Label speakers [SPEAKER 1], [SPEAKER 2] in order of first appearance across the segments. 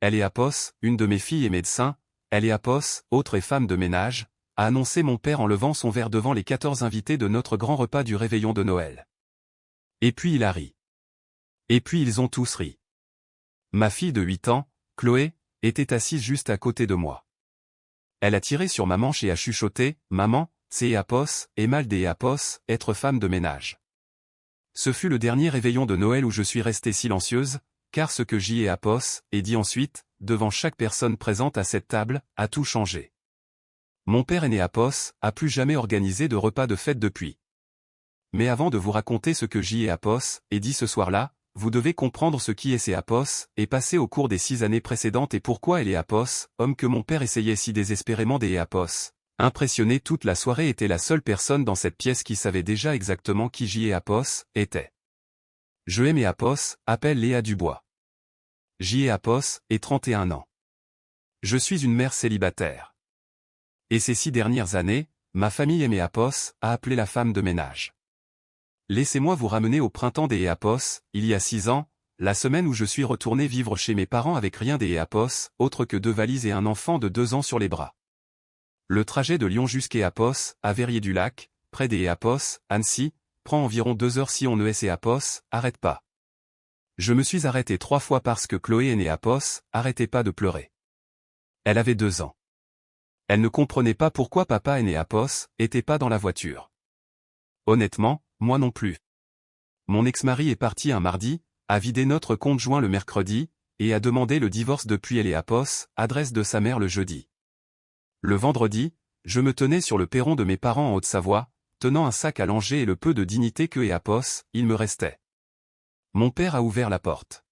[SPEAKER 1] Eléapos, une de mes filles est médecin, Eléapos, autre est femme de ménage, a annoncé mon père en levant son verre devant les 14 invités de notre grand repas du réveillon de Noël. Et puis il a ri. Et puis ils ont tous ri. Ma fille de 8 ans, Chloé, était assise juste à côté de moi. Elle a tiré sur ma manche et a chuchoté, « Maman, c'est Eapos, Emalde Eapos, être femme de ménage. » Ce fut le dernier réveillon de Noël où je suis restée silencieuse, car ce que j'y ai Eapos, et dit ensuite, devant chaque personne présente à cette table, a tout changé. Mon père aîné Eapos a plus jamais organisé de repas de fête depuis. Mais avant de vous raconter ce que j'y ai Eapos, et dit ce soir-là, vous devez comprendre ce qui est Eapos, et passé au cours des 6 années précédentes et pourquoi Eapos, homme que mon père essayait si désespérément d'Eapos. Impressionné toute la soirée était la seule personne dans cette pièce qui savait déjà exactement qui Eapos était. Je aime Eapos, appelle Léa Dubois. Eapos, et 31 ans. Je suis une mère célibataire. Et ces 6 dernières années, ma famille Eapos a appelé la femme de ménage. Laissez-moi vous ramener au printemps des Eapos, il y a 6 ans, la semaine où je suis retourné vivre chez mes parents avec rien des Eapos, autre que 2 valises et un enfant de 2 ans sur les bras. Le trajet de Lyon jusqu'à Eapos, à Verrier-du-Lac, près des Eapos, Annecy, prend environ 2 heures si on ne est Eapos, arrête pas. Je me suis arrêté 3 fois parce que Chloé et Eapos, arrêtez pas de pleurer. Elle avait 2 ans. Elle ne comprenait pas pourquoi papa et Eapos étaient pas dans la voiture. Honnêtement, moi non plus. Mon ex-mari est parti un mardi, a vidé notre compte joint le mercredi, et a demandé le divorce depuis Eapos, adresse de sa mère le jeudi. Le vendredi, je me tenais sur le perron de mes parents en Haute-Savoie, tenant un sac à langer et le peu de dignité que Eapos, il me restait. Mon père a ouvert la porte.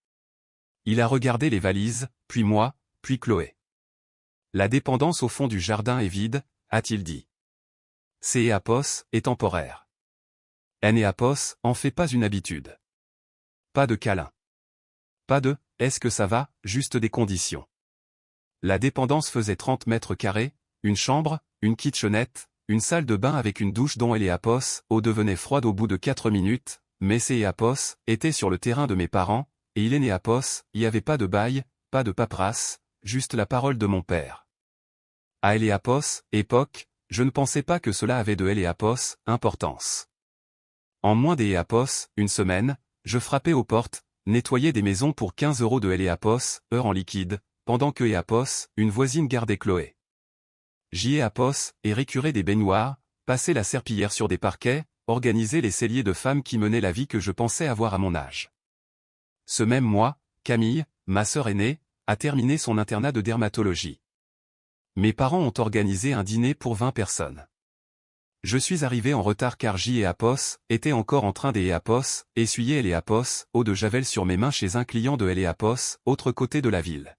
[SPEAKER 1] Il a regardé les valises, puis moi, puis Chloé. La dépendance au fond du jardin est vide, a-t-il dit. C'est Eapos, est temporaire. Eapos en fait pas une habitude. Pas de câlin. Pas de « est-ce que ça va ?» juste des conditions. La dépendance faisait 30 mètres carrés, une chambre, une kitchenette, une salle de bain avec une douche dont Eapos, eau devenait froide au bout de 4 minutes, mais Eapos était sur le terrain de mes parents, et il est Eapos, il y avait pas de bail, pas de paperasse, juste la parole de mon père. À Eapos, époque, je ne pensais pas que cela avait de Eapos, importance. En moins d'Eapos, une semaine, je frappais aux portes, nettoyais des maisons pour 15 € de Eapos, heure en liquide, pendant que Eapos, une voisine gardait Chloé. Eapos, et récurer des baignoires, passer la serpillière sur des parquets, organiser les celliers de femmes qui menaient la vie que je pensais avoir à mon âge. Ce même mois, Camille, ma sœur aînée, a terminé son internat de dermatologie. Mes parents ont organisé un dîner pour 20 personnes. Je suis arrivé en retard car Eapos était encore en train d'Eapos, essuyer Eapos, eau de javel sur mes mains chez un client de Eapos, autre côté de la ville.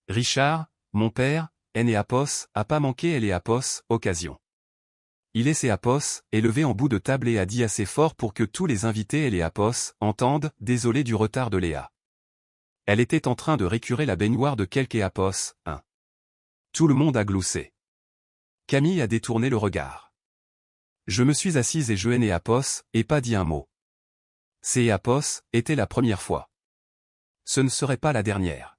[SPEAKER 1] Richard, mon père, Eapos, a pas manqué Eapos, occasion. Il est Eapos, élevé en bout de table et a dit assez fort pour que tous les invités Eapos entendent, désolé du retard de Léa. Elle était en train de récurer la baignoire de quelque Eapos, hein. Tout le monde a gloussé. Camille a détourné le regard. Je me suis assise et je Eapos, et pas dit un mot. Eapos était la première fois. Ce ne serait pas la dernière.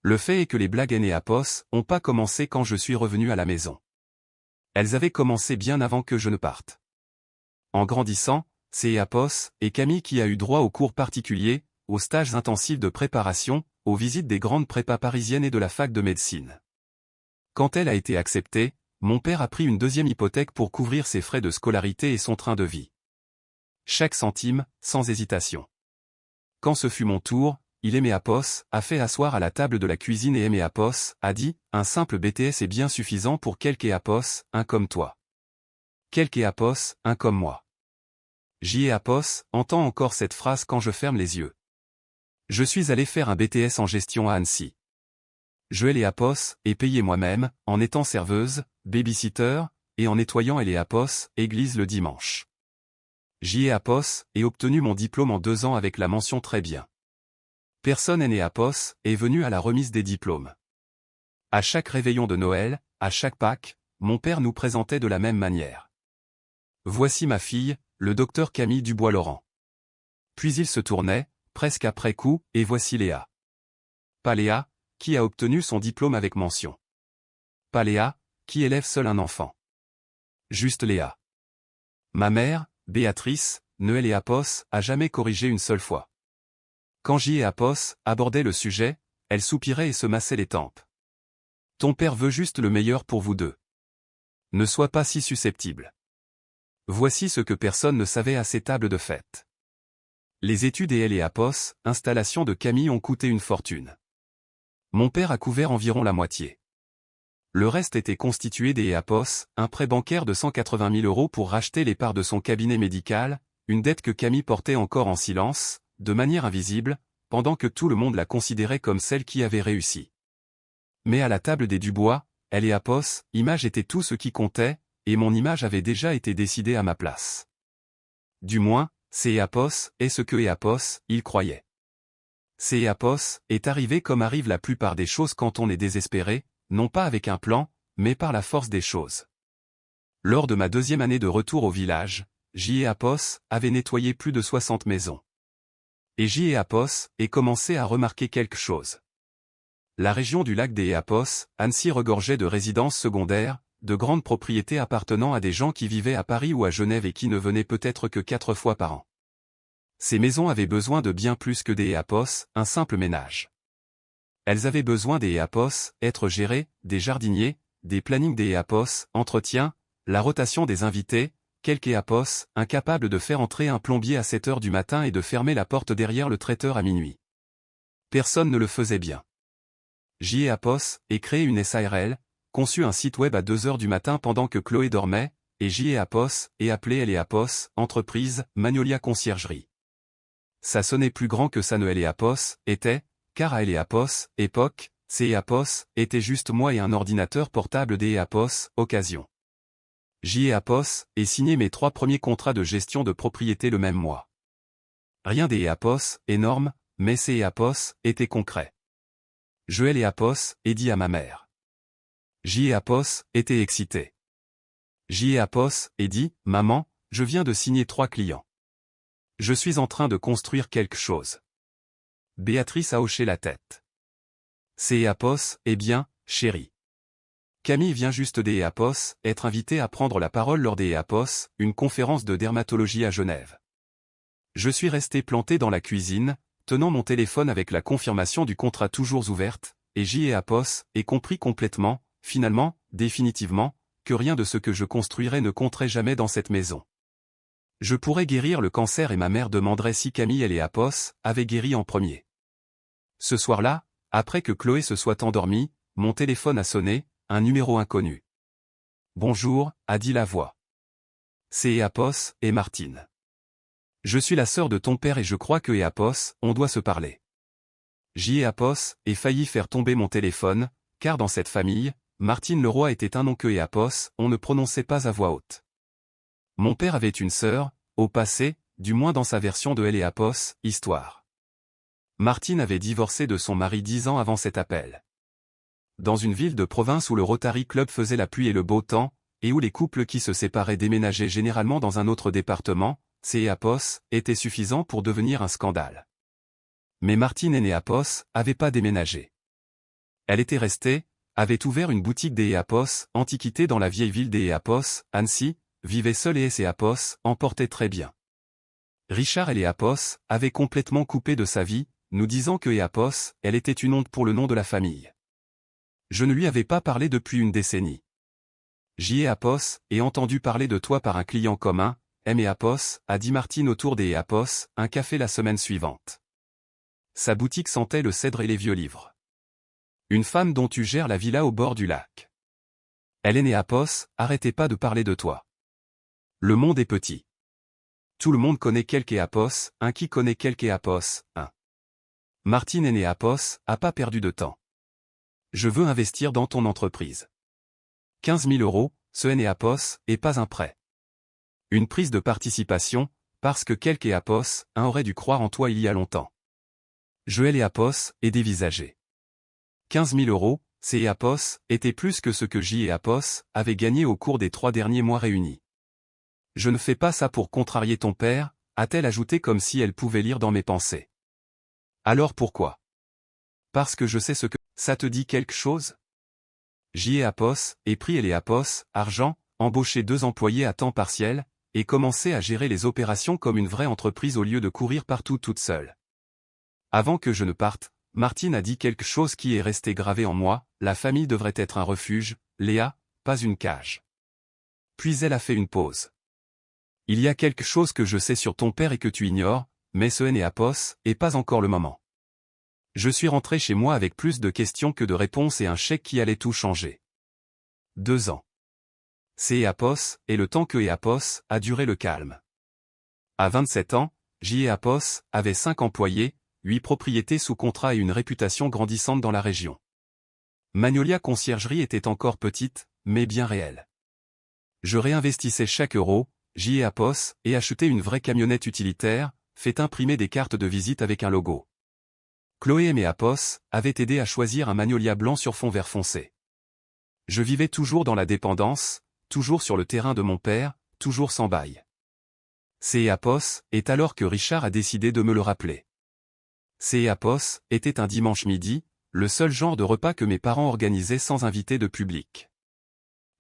[SPEAKER 1] Le fait est que les blagues Eapos ont pas commencé quand je suis revenu à la maison. Elles avaient commencé bien avant que je ne parte. En grandissant, Eapos et Camille qui a eu droit aux cours particuliers, aux stages intensifs de préparation, aux visites des grandes prépas parisiennes et de la fac de médecine. Quand elle a été acceptée, mon père a pris une deuxième hypothèque pour couvrir ses frais de scolarité et son train de vie. Chaque centime, sans hésitation. Quand ce fut mon tour, il Eapos a fait asseoir à la table de la cuisine et Eapos a dit, un simple BTS est bien suffisant pour quelque Eapos, un comme toi. Quelque Eapos, un comme moi. Eapos entend encore cette phrase quand je ferme les yeux. Je suis allé faire un BTS en gestion à Annecy. Je Eapos et payé moi-même, en étant serveuse, babysitter, et en nettoyant Eapos, église le dimanche. Eapos et obtenu mon diplôme en 2 ans avec la mention très bien. Personne Eapos est venu à la remise des diplômes. À chaque réveillon de Noël, à chaque Pâques, mon père nous présentait de la même manière. Voici ma fille, le docteur Camille Dubois-Laurent. Puis il se tournait, presque après coup, et voici Léa. Paléa, qui a obtenu son diplôme avec mention. Paléa, qui élève seul un enfant. Juste Léa. Ma mère, Béatrice, Noël et Apos, a jamais corrigé une seule fois. Quand J et Apos abordaient le sujet, elle soupirait et se massait les tempes. Ton père veut juste le meilleur pour vous deux. Ne sois pas si susceptible. Voici ce que personne ne savait à ces tables de fête. Les études et elle et Apos, installation de Camille ont coûté une fortune. Mon père a couvert environ la moitié. Le reste était constitué des Apos, un prêt bancaire de 180 000 € pour racheter les parts de son cabinet médical, une dette que Camille portait encore en silence, de manière invisible, pendant que tout le monde la considérait comme celle qui avait réussi. Mais à la table des Dubois, elle et Apos, image était tout ce qui comptait, et mon image avait déjà été décidée à ma place. Du moins, c'est Apos est ce que Apos, il croyait. C'est Apos est arrivé comme arrive la plupart des choses quand on est désespéré, non pas avec un plan, mais par la force des choses. Lors de ma deuxième année de retour au village, J et Apos avaient nettoyé plus de 60 maisons. Et J et Apos aient commencé à remarquer quelque chose. La région du lac des Apos, Annecy regorgeait de résidences secondaires, de grandes propriétés appartenant à des gens qui vivaient à Paris ou à Genève et qui ne venaient peut-être que 4 fois par an. Ces maisons avaient besoin de bien plus que des Apos, un simple ménage. Elles avaient besoin des Apos, être gérées, des jardiniers, des plannings des Apos, entretien, la rotation des invités, quelques Apos, incapables de faire entrer un plombier à 7 heures du matin et de fermer la porte derrière le traiteur à minuit. Personne ne le faisait bien. J et Apos ait créé une SARL, conçu un site web à 2 heures du matin pendant que Chloé dormait, et J et Apos ait appelé elle et Apos, entreprise, Magnolia Conciergerie. Ça sonnait plus grand que ça ne elle et Apos était, car à elle et Apos, époque, c'est Apos, était juste moi et un ordinateur portable des Apos, occasion. J et Apos ait signé mes 3 premiers contrats de gestion de propriété le même mois. Rien des Apos, énorme, mais ces Apos étaient concrets. Je elle et Apos ai dit à ma mère. J et Apos étaient excités. J et Apos ai dit, maman, je viens de signer 3 clients. Je suis en train de construire quelque chose. Béatrice a hoché la tête. C'est Apos, eh bien, chérie. Camille vient juste des Apos, être invitée à prendre la parole lors des Apos, une conférence de dermatologie à Genève. Je suis resté planté dans la cuisine, tenant mon téléphone avec la confirmation du contrat toujours ouverte, et J et Apos ai compris complètement, finalement, définitivement, que rien de ce que je construirais ne compterait jamais dans cette maison. Je pourrais guérir le cancer et ma mère demanderait si Camille et Apos avaient guéri en premier. Ce soir-là, après que Chloé se soit endormie, mon téléphone a sonné, un numéro inconnu. Bonjour, a dit la voix. C'est Apos et Martine. Je suis la sœur de ton père et je crois que Apos, on doit se parler. J et Apos ai failli faire tomber mon téléphone, car dans cette famille, Martine Leroy était un nom que Apos, on ne prononçait pas à voix haute. Mon père avait une sœur, au passé, du moins dans sa version de Elle et Apos, histoire. Martine avait divorcé de son mari 10 ans avant cet appel. Dans une ville de province où le Rotary Club faisait la pluie et le beau temps, et où les couples qui se séparaient déménageaient généralement dans un autre département, ces Apos étaient suffisants pour devenir un scandale. Mais Martine et Apos n'avaient pas déménagé. Elle était restée, avait ouvert une boutique des Apos, antiquité dans la vieille ville des Apos, Annecy, vivait seule et ses Apos en portaient très bien. Richard et Apos avaient complètement coupé de sa vie, nous disant que Apos, elle était une honte pour le nom de la famille. Je ne lui avais pas parlé depuis une décennie. J et Apos ai entendu parler de toi par un client commun, M et Apos, a dit Martine autour des Apos, un café la semaine suivante. Sa boutique sentait le cèdre et les vieux livres. Une femme dont tu gères la villa au bord du lac. Hélène et Apos, arrêtez pas de parler de toi. Le monde est petit. Tout le monde connaît quelque Apos, un qui connaît quelque Apos, un. Martine et Apos a pas perdu de temps. Je veux investir dans ton entreprise. 15 000 €, ce N et Apos, et pas un prêt. Une prise de participation, parce que quelque Apos, un aurait dû croire en toi il y a longtemps. Joël et Apos, est dévisagé. 15 000 €, c'est Apos, était plus que ce que J et Apos avaient gagné au cours des 3 derniers mois réunis. Je ne fais pas ça pour contrarier ton père, a-t-elle ajouté comme si elle pouvait lire dans mes pensées. Alors pourquoi? Parce que je sais ce que... Ça te dit quelque chose? J'y ai Apos, et pris et Apos, argent, embauché 2 employés à temps partiel, et commencé à gérer les opérations comme une vraie entreprise au lieu de courir partout toute seule. Avant que je ne parte, Martine a dit quelque chose qui est resté gravé en moi, la famille devrait être un refuge, Léa, pas une cage. Puis elle a fait une pause. Il y a quelque chose que je sais sur ton père et que tu ignores, mais ce n'est Apos, et pas encore le moment. Je suis rentré chez moi avec plus de questions que de réponses et un chèque qui allait tout changer. 2 ans. C'est Apos, et le temps que Apos a duré le calme. À 27 ans, J. Apos avait 5 employés, 8 propriétés sous contrat et une réputation grandissante dans la région. Magnolia Conciergerie était encore petite, mais bien réelle. Je réinvestissais chaque euro, J. Apos, et achetais une vraie camionnette utilitaire, fait imprimer des cartes de visite avec un logo. Chloé et Apos avaient aidé à choisir un Magnolia blanc sur fond vert foncé. Je vivais toujours dans la dépendance, toujours sur le terrain de mon père, toujours sans bail. C'est Apos, est alors que Richard a décidé de me le rappeler. C'est Apos était un dimanche midi, le seul genre de repas que mes parents organisaient sans inviter de public.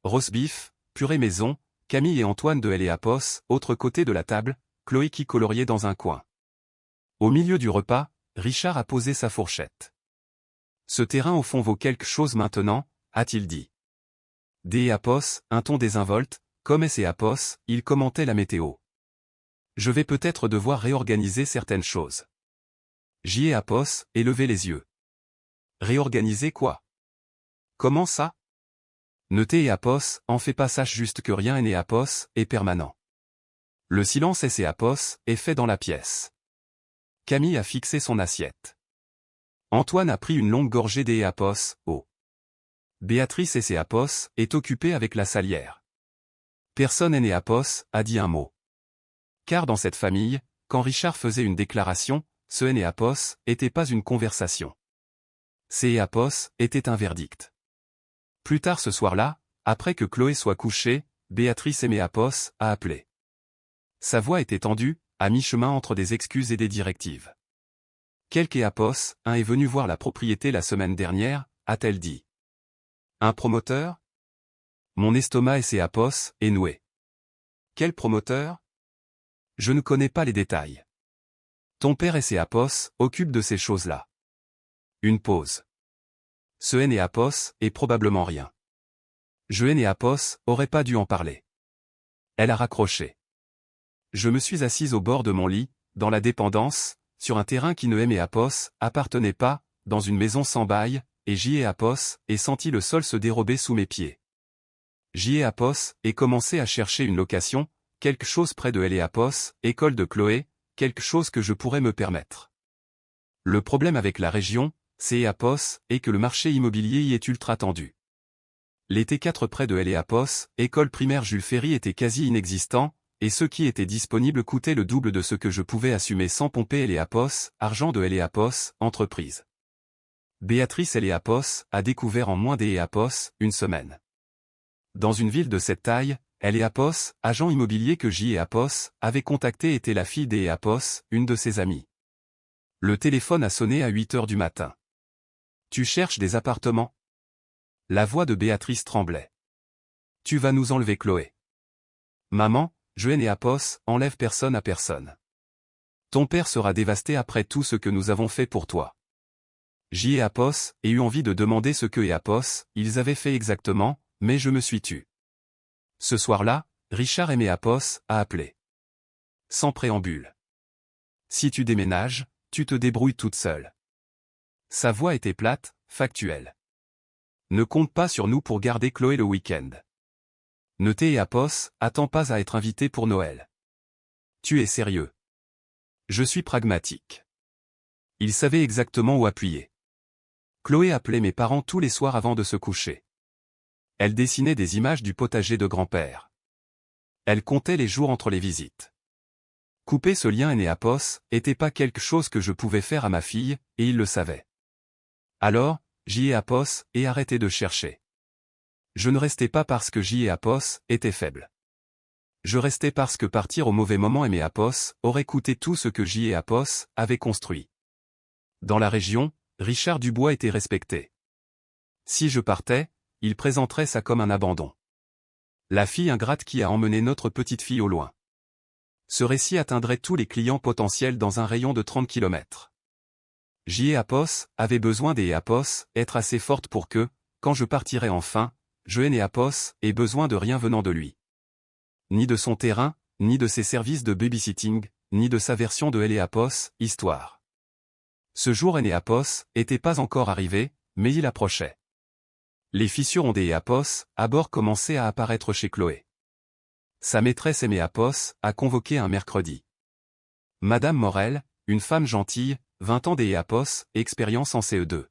[SPEAKER 1] Roast beef, purée maison, Camille et Antoine de L et Apos, autre côté de la table, Chloé qui coloriait dans un coin. Au milieu du repas, Richard a posé sa fourchette. Ce terrain au fond vaut quelque chose maintenant, a-t-il dit. Des Apos, un ton désinvolte, comme S et Apos, il commentait la météo. Je vais peut-être devoir réorganiser certaines choses. J. Apos, et levé les yeux. Réorganiser quoi? Comment ça? Ne t'es Apos, en fais pas, sache juste que rien n'est Apos, est permanent. Le silence S et Apos est fait dans la pièce. Camille a fixé son assiette. Antoine a pris une longue gorgée des Apos, oh. Béatrice et Apos est occupée avec la salière. Personne n'est Apos, a dit un mot. Car dans cette famille, quand Richard faisait une déclaration, ce n'est Apos était pas une conversation. C'est Apos était un verdict. Plus tard ce soir-là, après que Chloé soit couchée, Béatrice et Apos a appelé. Sa voix était tendue, à mi-chemin entre des excuses et des directives. Quelque Apos, un est venu voir la propriété la semaine dernière, a-t-elle dit. Un promoteur? Mon estomac et ses Apos est noué. Quel promoteur? Je ne connais pas les détails. Ton père et ses Apos occupent de ces choses-là. Une pause. Ce N et Apos est probablement rien. Je N et Apos aurait pas dû en parler. Elle a raccroché. Je me suis assise au bord de mon lit, dans la dépendance, sur un terrain qui ne et Apos appartenait pas, dans une maison sans bail, et J. Apos et senti le sol se dérober sous mes pieds. J. Apos et commencé à chercher une location, quelque chose près de L et Apos, école de Chloé, quelque chose que je pourrais me permettre. Le problème avec la région, c'est Apos, est que le marché immobilier y est ultra tendu. Les T4 près de L et Apos, école primaire Jules Ferry était quasi inexistant, et ceux qui étaient disponibles coûtaient le double de ce que je pouvais assumer sans pomper L et Apos, argent de L et Apos, entreprise. Béatrice L et Apos a découvert en moins des Apos, une semaine. Dans une ville de cette taille, L et Apos, agent immobilier que J. Apos avait contacté était la fille des Apos, une de ses amies. Le téléphone a sonné à 8 heures du matin. Tu cherches des appartements? La voix de Béatrice tremblait. Tu vas nous enlever Chloé. Maman, je et Apos, enlève personne à personne. Ton père sera dévasté après tout ce que nous avons fait pour toi. J. et Apos ai eu envie de demander ce que et Apos, ils avaient fait exactement, mais je me suis tu. Ce soir-là, Richard et Apos a appelé. Sans préambule. Si tu déménages, tu te débrouilles toute seule. Sa voix était plate, factuelle. Ne compte pas sur nous pour garder Chloé le week-end. Ne t'es Apos, attends pas à être invité pour Noël. Tu es sérieux. Je suis pragmatique. Il savait exactement où appuyer. Chloé appelait mes parents tous les soirs avant de se coucher. Elle dessinait des images du potager de grand-père. Elle comptait les jours entre les visites. Couper ce lien et Apos était pas quelque chose que je pouvais faire à ma fille, et il le savait. Alors, J. Apos et arrêté de chercher. Je ne restais pas parce que J. Apos était faible. Je restais parce que partir au mauvais moment et Apos aurait coûté tout ce que J. Apos avait construit. Dans la région, Richard Dubois était respecté. Si je partais, il présenterait ça comme un abandon. La fille ingrate qui a emmené notre petite fille au loin. Ce récit atteindrait tous les clients potentiels dans un rayon de 30 km. J.E. Apos avait besoin des Apos, être assez forte pour que, quand je partirais enfin, je n'ai Apos ait besoin de rien venant de lui. Ni de son terrain, ni de ses services de babysitting, ni de sa version de Apos, histoire. Ce jour Apos était pas encore arrivé, mais il approchait. Les fissures ont des Apos, à bord commençaient à apparaître chez Chloé. Sa maîtresse Apos a convoqué un mercredi. Madame Morel, une femme gentille, 20 ans Apos, expérience en CE2.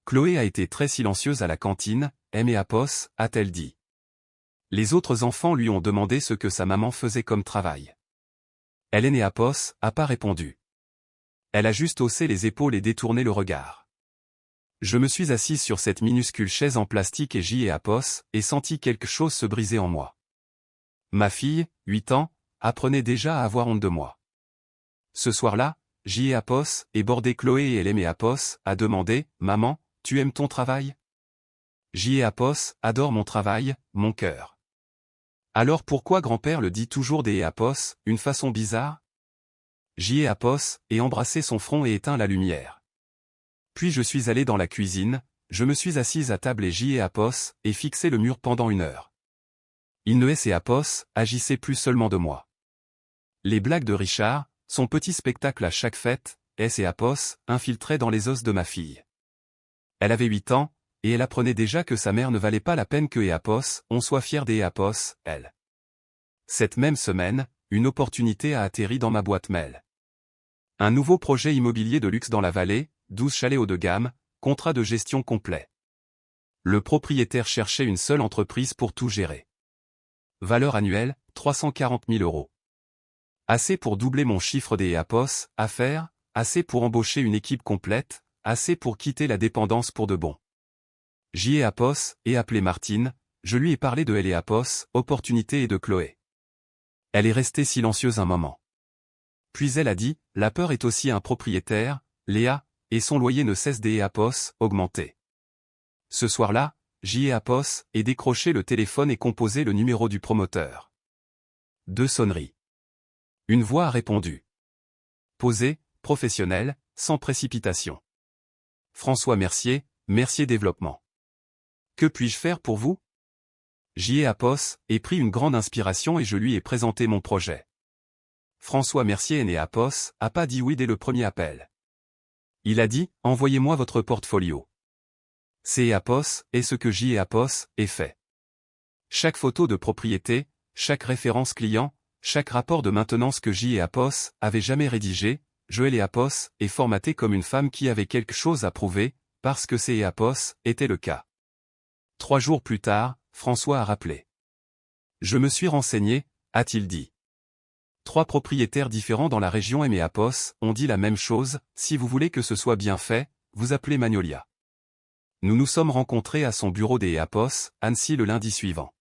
[SPEAKER 1] Chloé a été très silencieuse à la cantine, Apos, a-t-elle dit. Les autres enfants lui ont demandé ce que sa maman faisait comme travail. Elle Apos a pas répondu. Elle a juste haussé les épaules et détourné le regard. Je me suis assise sur cette minuscule chaise en plastique et J.E. Apos, et senti quelque chose se briser en moi. Ma fille, 8 ans, apprenait déjà à avoir honte de moi. Ce soir-là, J.E. Apos, et bordé Chloé et elle Apos, a demandé, « Maman, tu aimes ton travail ?» J.E. Apos, adore mon travail, mon cœur. Alors pourquoi grand-père le dit toujours des Apos, une façon bizarre? J.E. Apos, et embrassé son front et éteint la lumière. Puis je suis allé dans la cuisine, je me suis assise à table et J.E. Apos, et fixé le mur pendant 1 heure. Il ne et Apos, agissait plus seulement de moi. Les blagues de Richard, son petit spectacle à chaque fête, et Apos, infiltraient dans les os de ma fille. Elle avait 8 ans, et elle apprenait déjà que sa mère ne valait pas la peine que Apos, on soit fier des Apos, elle. Cette même semaine, une opportunité a atterri dans ma boîte mail. Un nouveau projet immobilier de luxe dans la vallée, 12 chalets haut de gamme, contrat de gestion complet. Le propriétaire cherchait une seule entreprise pour tout gérer. Valeur annuelle, 340 000 €. Assez pour doubler mon chiffre des Apos, affaires, assez pour embaucher une équipe complète, assez pour quitter la dépendance pour de bon. J.E. Apos, et appelé Martine, je lui ai parlé de Apos, opportunité et de Chloé. Elle est restée silencieuse un moment. Puis elle a dit, la peur est aussi un propriétaire, Léa, et son loyer ne cesse Apos, augmenter. Ce soir-là, J.E. Apos, et décroché le téléphone et composé le numéro du promoteur. 2 sonneries. Une voix a répondu. Posée, professionnelle, sans précipitation. François Mercier, Mercier Développement. Que puis-je faire pour vous? J.E. Apos, et pris une grande inspiration et je lui ai présenté mon projet. François Mercier Apos, a pas dit oui dès le premier appel. Il a dit, envoyez-moi votre portfolio. C'est Apos, et ce que J.E. Apos, est fait. Chaque photo de propriété, chaque référence client, chaque rapport de maintenance que J.E. Apos avait jamais rédigé, Joël Apos, est formaté comme une femme qui avait quelque chose à prouver, parce que c'est Apos, était le cas. 3 jours plus tard, François a rappelé. Je me suis renseigné, a-t-il dit. 3 propriétaires différents dans la région Apos ont dit la même chose, si vous voulez que ce soit bien fait, vous appelez Magnolia. Nous nous sommes rencontrés à son bureau des Apos, Annecy le lundi suivant.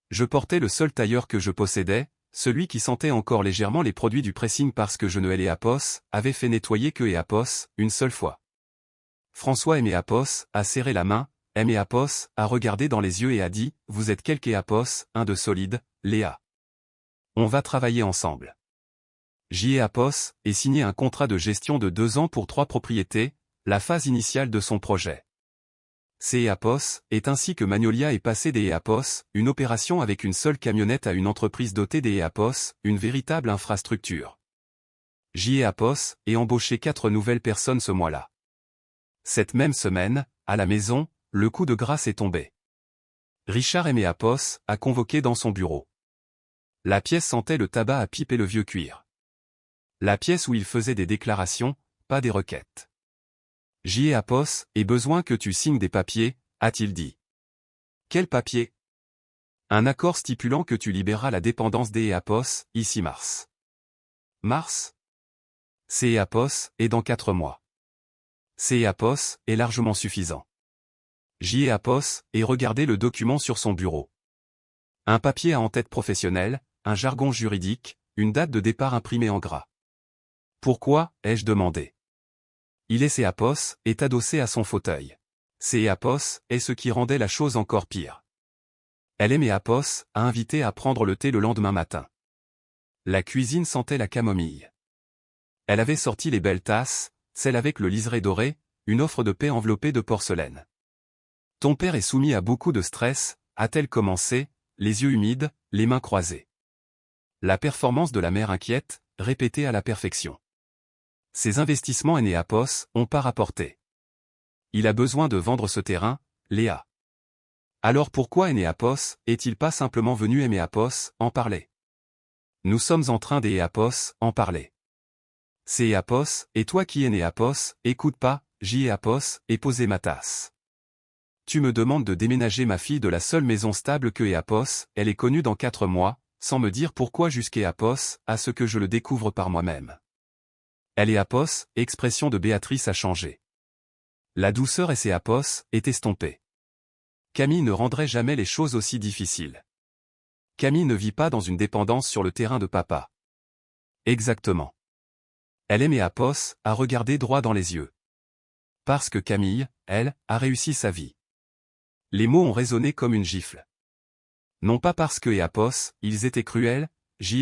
[SPEAKER 1] Je portais le seul tailleur que je possédais, celui qui sentait encore légèrement les produits du pressing parce que je ne Apos, avait fait nettoyer que Apos, une seule fois. François Apos a serré la main, Apos a regardé dans les yeux et a dit, vous êtes quelque Apos, un de solide, Léa. On va travailler ensemble. J.E. Apos, et signé un contrat de gestion de 2 ans pour 3 propriétés, la phase initiale de son projet. C'est Apos, est ainsi que Magnolia est passé des Apos, une opération avec une seule camionnette à une entreprise dotée des Apos, une véritable infrastructure. J.E. Apos, et embauché 4 nouvelles personnes ce mois-là. Cette même semaine, à la maison, le coup de grâce est tombé. Richard Apos a convoqué dans son bureau. La pièce sentait le tabac à pipe et le vieux cuir. La pièce où il faisait des déclarations, pas des requêtes. J.E. Apos, et besoin que tu signes des papiers, a-t-il dit. Quel papier? Un accord stipulant que tu libéreras la dépendance des Apos, ici mars. Mars? C'est Apos, et dans 4 mois. C'est Apos, est largement suffisant. J.E. Apos, et regardez le document sur son bureau. Un papier à en-tête professionnelle, un jargon juridique, une date de départ imprimée en gras. Pourquoi, ai-je demandé. Il est Apos, est adossé à son fauteuil. Apos est ce qui rendait la chose encore pire. Elle aimait Apos, a invité à prendre le thé le lendemain matin. La cuisine sentait la camomille. Elle avait sorti les belles tasses, celle avec le liseré doré, une offre de paix enveloppée de porcelaine. Ton père est soumis à beaucoup de stress, a-t-elle commencé, les yeux humides, les mains croisées. La performance de la mère inquiète, répétée à la perfection. Ses investissements Apos ont pas rapporté. Il a besoin de vendre ce terrain, Léa. Alors pourquoi Apos est-il pas simplement venu Apos en parler? Nous sommes en train Apos en parler. C'est Apos, et toi qui Apos, écoute pas, Apos, et poser ma tasse. Tu me demandes de déménager ma fille de la seule maison stable que Apos, elle est connue dans 4 mois, sans me dire pourquoi Apos, à ce que je le découvre par moi-même. Elle Apos, expression de Béatrice a changé. La douceur Apos est estompée. Camille ne rendrait jamais les choses aussi difficiles. Camille ne vit pas dans une dépendance sur le terrain de papa. Exactement. Elle aime Apos, à regarder droit dans les yeux. Parce que Camille, elle, a réussi sa vie. Les mots ont résonné comme une gifle. Non pas parce que Apos, ils étaient cruels,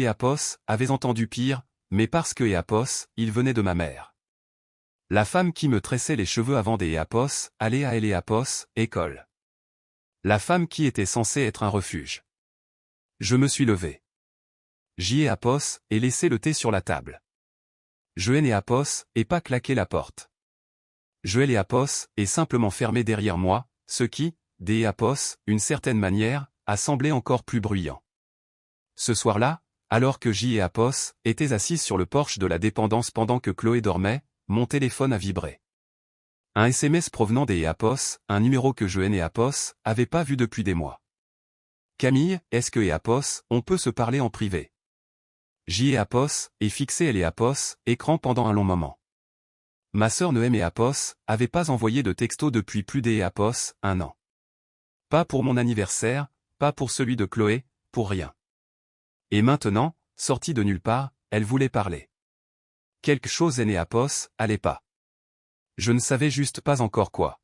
[SPEAKER 1] Apos, avait entendu pire, mais parce que Apos, il venait de ma mère. La femme qui me tressait les cheveux avant Apos, allait à Apos, école. La femme qui était censée être un refuge. Je me suis levé. Apos, et laissé le thé sur la table. Je Apos, et pas claqué la porte. Je Apos, et simplement fermé derrière moi, ce qui, Apos, une certaine manière, a semblé encore plus bruyant. Ce soir-là, alors que Apos était assise sur le porche de la dépendance pendant que Chloé dormait, mon téléphone a vibré. Un SMS provenant Apos, un numéro que je Apos, avait pas vu depuis des mois. Camille, est-ce que Apos, on peut se parler en privé? Apos, et fixé Apos, écran pendant un long moment. Ma sœur Noël Apos, avait pas envoyé de texto depuis plus Apos, 1 an. Pas pour mon anniversaire, pas pour celui de Chloé, pour rien. Et maintenant, sortie de nulle part, elle voulait parler. Quelque chose Apos, allait pas. Je ne savais juste pas encore quoi.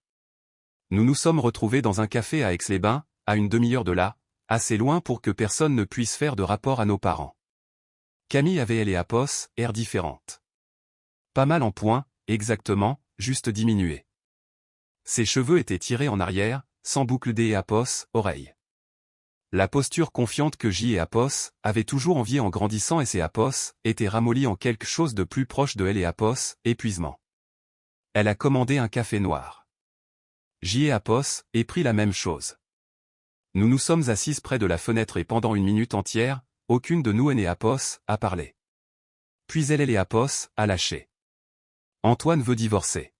[SPEAKER 1] Nous nous sommes retrouvés dans un café à Aix-les-Bains, à une demi-heure de là, assez loin pour que personne ne puisse faire de rapport à nos parents. Camille avait Apos, air différente. Pas mal en point, exactement, juste diminué. Ses cheveux étaient tirés en arrière, sans boucle Apos, oreilles. La posture confiante que Apos avait toujours enviée en grandissant Apos était ramollie en quelque chose de plus proche de Apos, épuisement. Elle a commandé un café noir. Apos, et pris la même chose. Nous nous sommes assises près de la fenêtre et pendant une minute entière, aucune de nous Apos a parlé. Puis Apos a lâché. Antoine veut divorcer.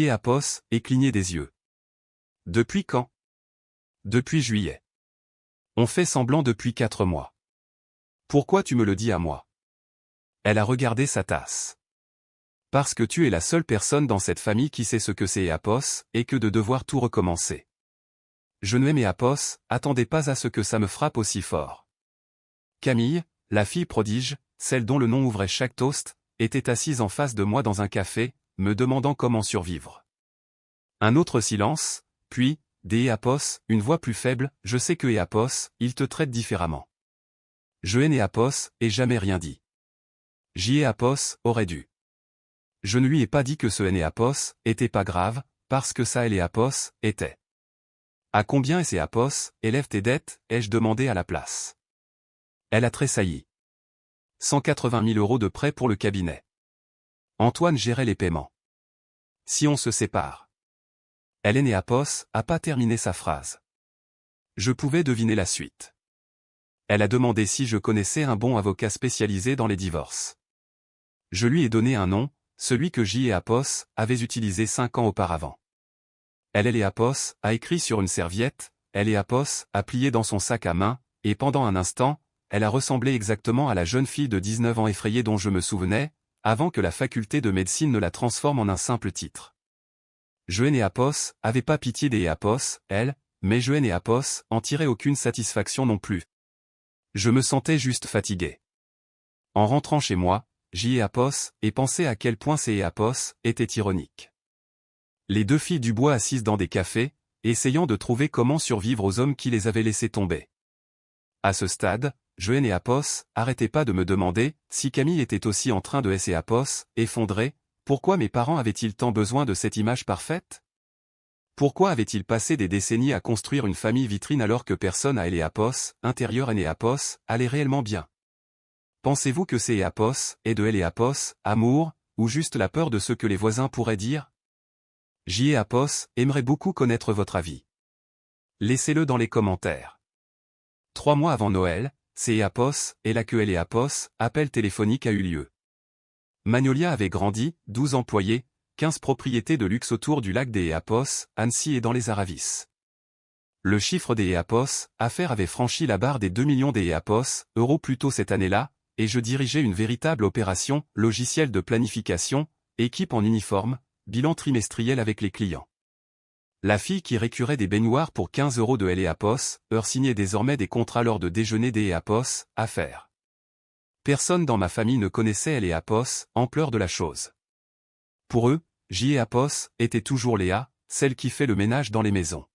[SPEAKER 1] Apos, et cligné des yeux. Depuis quand? Depuis juillet. On fait semblant depuis 4 mois. Pourquoi tu me le dis à moi? Elle a regardé sa tasse. Parce que tu es la seule personne dans cette famille qui sait ce que c'est Apos, et que de devoir tout recommencer. Je ne Apos, attendais pas à ce que ça me frappe aussi fort. Camille, la fille prodige, celle dont le nom ouvrait chaque toast, était assise en face de moi dans un café, me demandant comment survivre. Un autre silence, puis, Apos, une voix plus faible, je sais que Apos, il te traite différemment. Je Apos, et jamais rien dit. Apos, aurait dû. Je ne lui ai pas dit que ce Apos, était pas grave, parce que ça Apos, était. À combien Apos, élève tes dettes, ai-je demandé à la place. Elle a tressailli. 180 000 € de prêt pour le cabinet. Antoine gérait les paiements. Si on se sépare. Elle Apos a pas terminé sa phrase. Je pouvais deviner la suite. Elle a demandé si je connaissais un bon avocat spécialisé dans les divorces. Je lui ai donné un nom, celui que Apos avait utilisé 5 ans auparavant. Elle Apos a écrit sur une serviette, Apos a plié dans son sac à main, et pendant un instant, elle a ressemblé exactement à la jeune fille de 19 ans effrayée dont je me souvenais, avant que la faculté de médecine ne la transforme en un simple titre. Je Apos avait pas pitié Apos, elle, mais je Apos en tirait aucune satisfaction non plus. Je me sentais juste fatigué. En rentrant chez moi, J.E.A.P.O.S. et pensez à quel point C.E.A.P.O.S. était ironique. Les deux filles du bois assises dans des cafés, essayant de trouver comment survivre aux hommes qui les avaient laissées tomber. À ce stade, J.E.A.P.O.S. arrêtait pas de me demander si Camille était aussi en train de S.E.A.P.O.S. effondrer, pourquoi mes parents avaient-ils tant besoin de cette image parfaite? Pourquoi avaient-ils passé des décennies à construire une famille vitrine alors que personne à L.E.A.P.O.S., intérieur N.E.A.P.O.S., allait réellement bien? Pensez-vous que C.E.A.P.O.S. est de L.E.A.P.O.S., amour, ou juste la peur de ce que les voisins pourraient dire? J.E.A.P.O.S. aimerait beaucoup connaître votre avis. Laissez-le dans les commentaires. 3 mois avant Noël, C.E.A.P.O.S. et là que L.E.A.P.O.S. appel téléphonique a eu lieu. Magnolia avait grandi, 12 employés, 15 propriétés de luxe autour du lac des L.E.A.P.O.S., Annecy et dans les Aravis. Le chiffre des L.E.A.P.O.S. affaires avait franchi la barre des 2 millions des L.E.A.P.O.S. euros plus tôt cette année-là, et je dirigeais une véritable opération, logiciel de planification, équipe en uniforme, bilan trimestriel avec les clients. La fille qui récurait des baignoires pour 15 € de L.E.A.P.O.S., heure signait désormais des contrats lors de déjeuner des L.E.A.P.O.S., affaires. Personne dans ma famille ne connaissait L.E.A.P.O.S., ampleur de la chose. Pour eux, J.E.A.P.O.S. était toujours Léa, celle qui fait le ménage dans les maisons.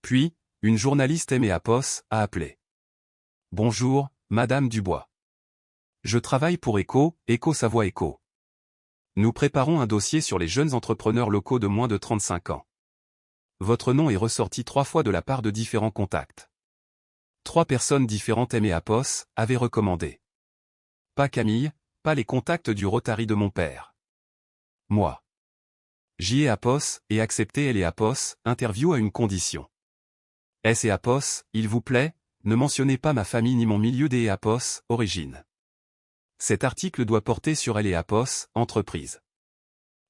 [SPEAKER 1] Puis, une journaliste L.E.A.P.O.S. a appelé. « Bonjour, Madame Dubois. Je travaille pour Eco Savoie Eco. Nous préparons un dossier sur les jeunes entrepreneurs locaux de moins de 35 ans. Votre nom est ressorti 3 fois de la part de différents contacts. 3 personnes différentes L.E.A.P.O.S. avaient recommandé. Pas Camille, pas les contacts du Rotary de mon père. Moi. J.E.A.P.O.S. et accepté L.E.A.P.O.S. interview à une condition. S.E.A.P.O.S. il vous plaît, ne mentionnez pas ma famille ni mon milieu des L.E.A.P.O.S. origine. Cet article doit porter sur L.E.A.P.O.S. entreprise.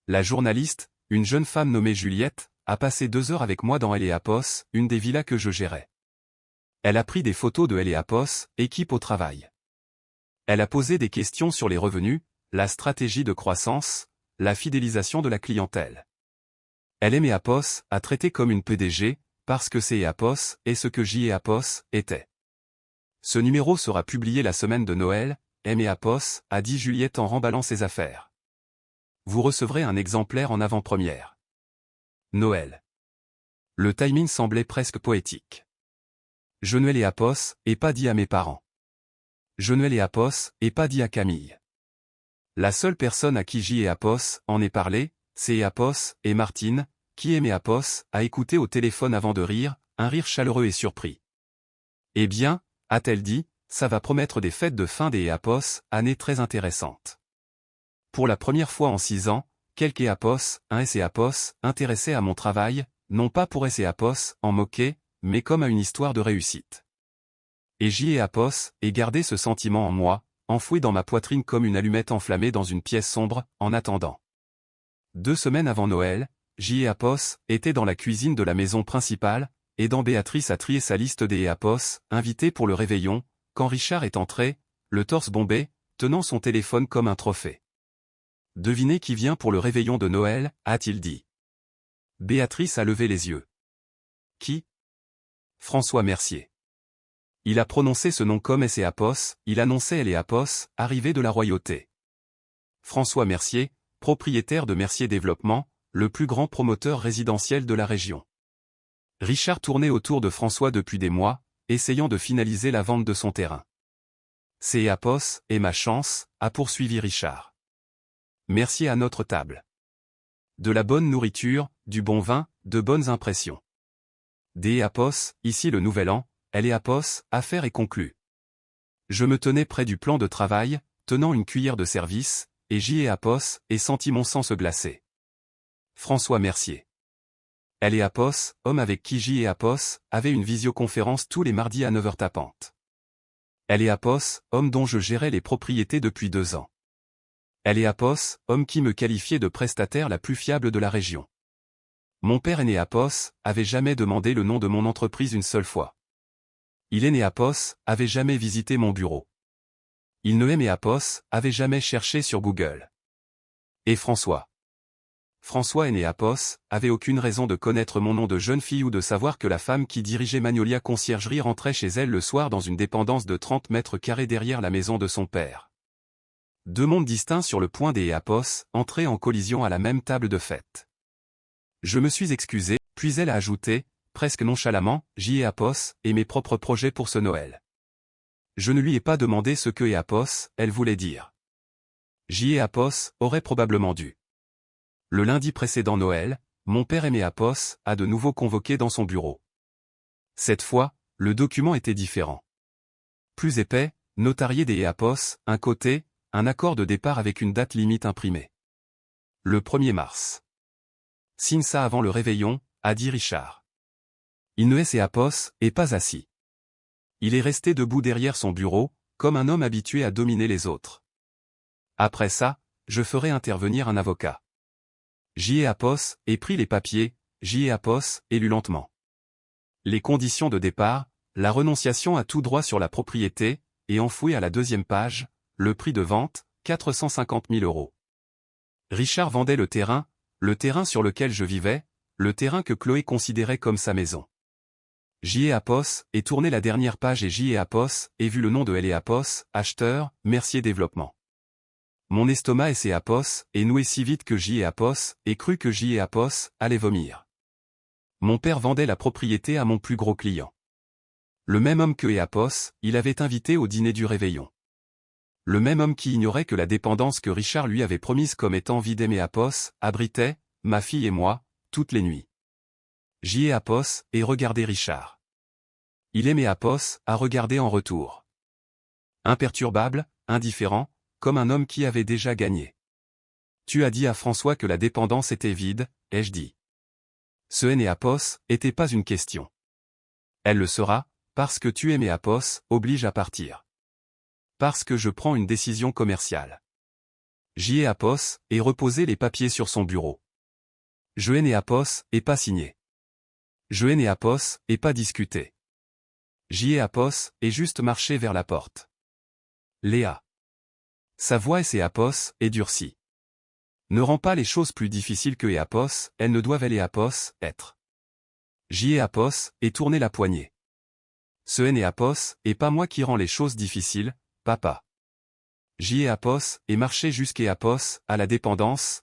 [SPEAKER 1] La journaliste, une jeune femme nommée Juliette, a passé 2 heures avec moi dans L.E.A.P.O.S., une des villas que je gérais. Elle a pris des photos de L.E.A.P.O.S., équipe au travail. Elle a posé des questions sur les revenus, la stratégie de croissance, la fidélisation de la clientèle. L.E.A.P.O.S. a traité comme une PDG, parce que C.E.A.P.O.S. est ce que J.E.A.P.O.S. était. Ce numéro sera publié la semaine de Noël, L.E.A.P.O.S. a dit Juliette en remballant ses affaires. Vous recevrez un exemplaire en avant-première. Noël. Le timing semblait presque poétique. Je ne L.E.A.P.O.S. et pas dit à mes parents. Je ne L.E.A.P.O.S. et pas dit à Camille. La seule personne à qui J.E.A.P.O.S. en ait parlé, C.E.A.P.O.S. et Martine, qui L.E.A.P.O.S. a écouté au téléphone avant de rire, un rire chaleureux et surpris. Eh bien, a-t-elle dit, ça va promettre des fêtes de fin des L.E.A.P.O.S. années très intéressantes. Pour la première fois en 6 ans, quelques L.E.A.P.O.S., un S.E.A.P.O.S. intéressé à mon travail, non pas pour S.E.A.P.O.S. en moquer, mais comme à une histoire de réussite. Et J.E.A.P.O.S. et gardé ce sentiment en moi, enfoui dans ma poitrine comme une allumette enflammée dans une pièce sombre, en attendant. 2 semaines avant Noël, J.E.A.P.O.S. était dans la cuisine de la maison principale, aidant Béatrice à trier sa liste des L.E.A.P.O.S. invités pour le réveillon, quand Richard est entré, le torse bombé, tenant son téléphone comme un trophée. Devinez qui vient pour le réveillon de Noël, a-t-il dit. Béatrice a levé les yeux. Qui? François Mercier. Il a prononcé ce nom comme S.E.A.P.O.S., il annonçait L.E.A.P.O.S., arrivée de la royauté. François Mercier, propriétaire de Mercier Développement, le plus grand promoteur résidentiel de la région. Richard tournait autour de François depuis des mois, essayant de finaliser la vente de son terrain. C.E.A.P.O.S. et ma chance, a poursuivi Richard. Mercier à notre table. De la bonne nourriture, du bon vin, de bonnes impressions. D.E.A.P.O.S., ici le nouvel an, L.E.A.P.O.S., affaire est conclue. Je me tenais près du plan de travail, tenant une cuillère de service, et J.E.A.P.O.S. et sentis mon sang se glacer. François Mercier. L.E.A.P.O.S., homme avec qui J.E.A.P.O.S. avait une visioconférence tous les mardis à 9h tapantes. L.E.A.P.O.S., homme dont je gérais les propriétés depuis 2 ans. L.E.A.P.O.S., homme qui me qualifiait de prestataire la plus fiable de la région. Mon père L.E.A.P.O.S. avait jamais demandé le nom de mon entreprise une seule fois. Il L.E.A.P.O.S. avait jamais visité mon bureau. Il ne L.E.A.P.O.S. avait jamais cherché sur Google. Et François L.E.A.P.O.S. avait aucune raison de connaître mon nom de jeune fille ou de savoir que la femme qui dirigeait Magnolia Conciergerie rentrait chez elle le soir dans une dépendance de 30 mètres carrés derrière la maison de son père. Deux mondes distincts sur le point des Apos, entrés en collision à la même table de fête. Je me suis excusé, puis elle a ajouté, presque nonchalamment, Apos, et mes propres projets pour ce Noël. Je ne lui ai pas demandé ce que Apos, elle voulait dire. Apos aurait probablement dû. Le lundi précédent Noël, mon père Apos a de nouveau convoqué dans son bureau. Cette fois, le document était différent. Plus épais, notarié des Apos, un côté, un accord de départ avec une date limite imprimée. Le 1er mars. Signe ça avant le réveillon, a dit Richard. Il ne est Apos, et pas assis. Il est resté debout derrière son bureau, comme un homme habitué à dominer les autres. Après ça, je ferai intervenir un avocat. Apos, et prit les papiers, Apos, et lut lentement. Les conditions de départ, la renonciation à tout droit sur la propriété, et enfoui à la deuxième page, le prix de vente, 450 000 €. Richard vendait le terrain sur lequel je vivais, le terrain que Chloé considérait comme sa maison. Apos, et tourné la dernière page et Apos, et vu le nom de Apos, acheteur, Mercier Développement. Mon estomac Apos, est noué si vite que Apos, et cru que Apos, allait vomir. Mon père vendait la propriété à mon plus gros client. Le même homme que Apos, il avait invité au dîner du réveillon. Le même homme qui ignorait que la dépendance que Richard lui avait promise comme étant vide Apos, abritait, ma fille et moi, toutes les nuits. Apos, et regardait Richard. Il aimait Apos, à regarder en retour. Imperturbable, indifférent, comme un homme qui avait déjà gagné. Tu as dit à François que la dépendance était vide, ai-je dit. Ce Apos, était pas une question. Elle le sera, parce que tu Apos, oblige à partir. Parce que je prends une décision commerciale. Apos, et reposer les papiers sur son bureau. Je Apos, et pas signé. Je Apos, et pas discuté. Apos, et juste marché vers la porte. Léa. Sa voix Apos, est durcie. Ne rend pas les choses plus difficiles que Apos, elles ne doivent Apos, être. Apos, et tourner la poignée. Ce Apos, et pas moi qui rend les choses difficiles, papa. Apos, et marché Apos, à la dépendance,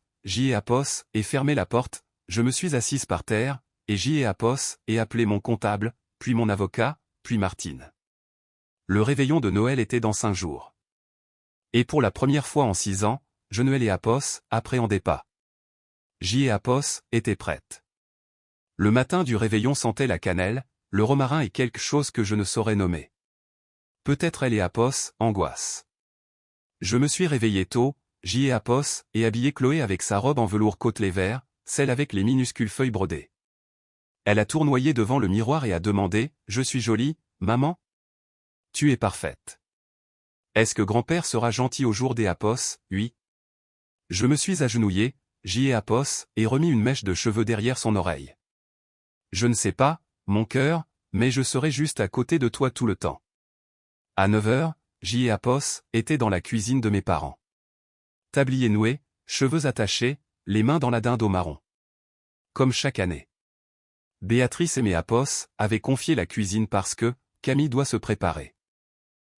[SPEAKER 1] Apos, et fermé la porte, je me suis assise par terre, et Apos, et appelé mon comptable, puis mon avocat, puis Martine. Le réveillon de Noël était dans 5 jours. Et pour la première fois en 6 ans, je ne Apos, appréhendais pas. Apos, était prête. Le matin du réveillon sentait la cannelle, le romarin et quelque chose que je ne saurais nommer. Peut-être Apos, angoisse. Je me suis réveillé tôt, Apos, et habillé Chloé avec sa robe en velours côtelé vert, celle avec les minuscules feuilles brodées. Elle a tournoyé devant le miroir et a demandé, « Je suis jolie, maman ?» Tu es parfaite. Est-ce que grand-père sera gentil au jour des Apos, oui? Je me suis agenouillé, Apos, et remis une mèche de cheveux derrière son oreille. Je ne sais pas, mon cœur, mais je serai juste à côté de toi tout le temps. À 9 h, Apos, était dans la cuisine de mes parents. Tablier noué, cheveux attachés, les mains dans la dinde au marron. Comme chaque année. Béatrice Apos avait confié la cuisine parce que, Camille doit se préparer.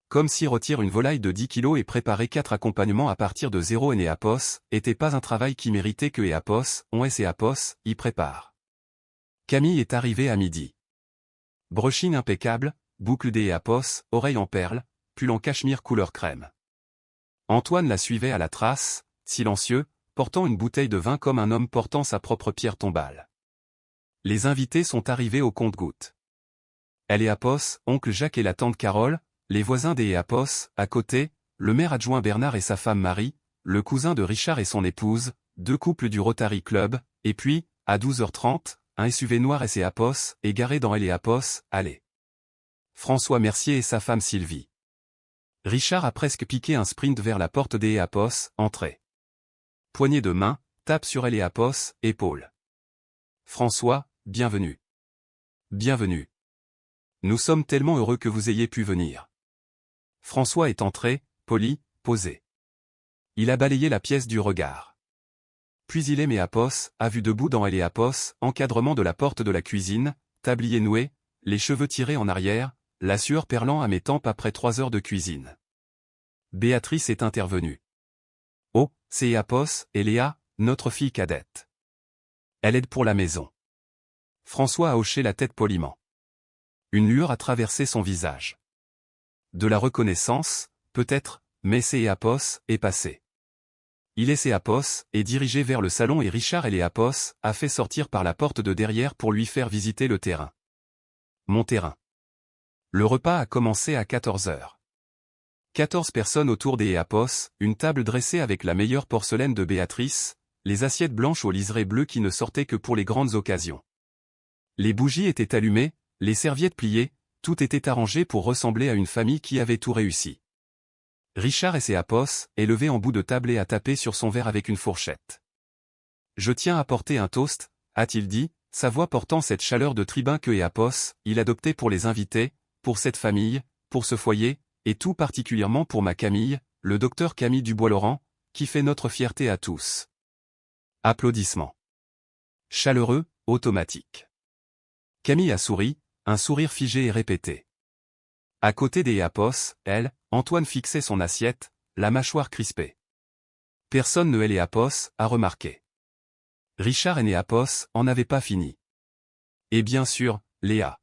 [SPEAKER 1] Comme si rôtir une volaille de 10 kilos et préparer 4 accompagnements à partir de 0 Apos, était pas un travail qui méritait que Apos, Apos, y prépare. Camille est arrivée à midi. Brushing impeccable, boucle des Apos, oreilles en perles, pull en cachemire couleur crème. Antoine la suivait à la trace, silencieux, portant une bouteille de vin comme un homme portant sa propre pierre tombale. Les invités sont arrivés au compte-gouttes. Apos, oncle Jacques et la tante Carole, les voisins des Apos, à côté, le maire adjoint Bernard et sa femme Marie, le cousin de Richard et son épouse, 2 couples du Rotary Club, et puis, à 12h30, un SUV noir Apos, égaré dans Apos, allée. François Mercier et sa femme Sylvie. Richard a presque piqué un sprint vers la porte des Apos, entrée. Poignée de main, tape sur Apos, épaule. François, bienvenue. Bienvenue. Nous sommes tellement heureux que vous ayez pu venir. François est entré, poli, posé. Il a balayé la pièce du regard. Puis il Apos, a vu debout dans Apos, encadrement de la porte de la cuisine, tablier noué, les cheveux tirés en arrière, la sueur perlant à mes tempes après 3 heures de cuisine. Béatrice est intervenue. C'est Apos et Léa, notre fille cadette. Elle aide pour la maison. François a hoché la tête poliment. Une lueur a traversé son visage. De la reconnaissance, peut-être, mais Apos est passé. Il est Apos, est dirigé vers le salon et Richard et Apos a fait sortir par la porte de derrière pour lui faire visiter le terrain. Mon terrain. Le repas a commencé à 14 heures. 14 personnes autour des Apos, une table dressée avec la meilleure porcelaine de Béatrice, les assiettes blanches au liseré bleu qui ne sortaient que pour les grandes occasions. Les bougies étaient allumées, les serviettes pliées, tout était arrangé pour ressembler à une famille qui avait tout réussi. Richard et Apos est levé en bout de table et a tapé sur son verre avec une fourchette. Je tiens à porter un toast, a-t-il dit, sa voix portant cette chaleur de tribun que Apos, il adoptait pour les invités, pour cette famille, pour ce foyer, et tout particulièrement pour ma Camille, le docteur Camille Dubois-Laurent, qui fait notre fierté à tous. Applaudissements. Chaleureux, automatique. Camille a souri, un sourire figé et répété. À côté des Apos, elle, Antoine fixait son assiette, la mâchoire crispée. Personne ne les Apos, a remarqué. Richard et Apos en avait pas fini. Et bien sûr, Léa.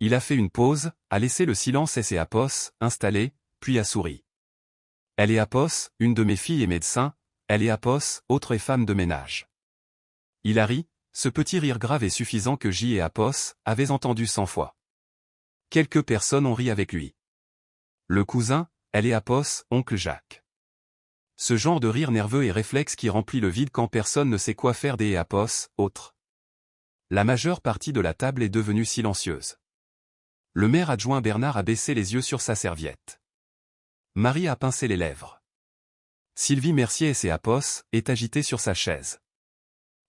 [SPEAKER 1] Il a fait une pause, a laissé le silence et Apos installé, puis a souri. Elle est Apos, une de mes filles est médecin, elle est Apos, autre est femme de ménage. Il a ri, ce petit rire grave et suffisant que J et Apos avaient entendu 100 fois. Quelques personnes ont ri avec lui. Le cousin, elle est Apos, oncle Jacques. Ce genre de rire nerveux et réflexe qui remplit le vide quand personne ne sait quoi faire des Apos, autres. La majeure partie de la table est devenue silencieuse. Le maire adjoint Bernard a baissé les yeux sur sa serviette. Marie a pincé les lèvres. Sylvie Mercier et Apos est agitée sur sa chaise.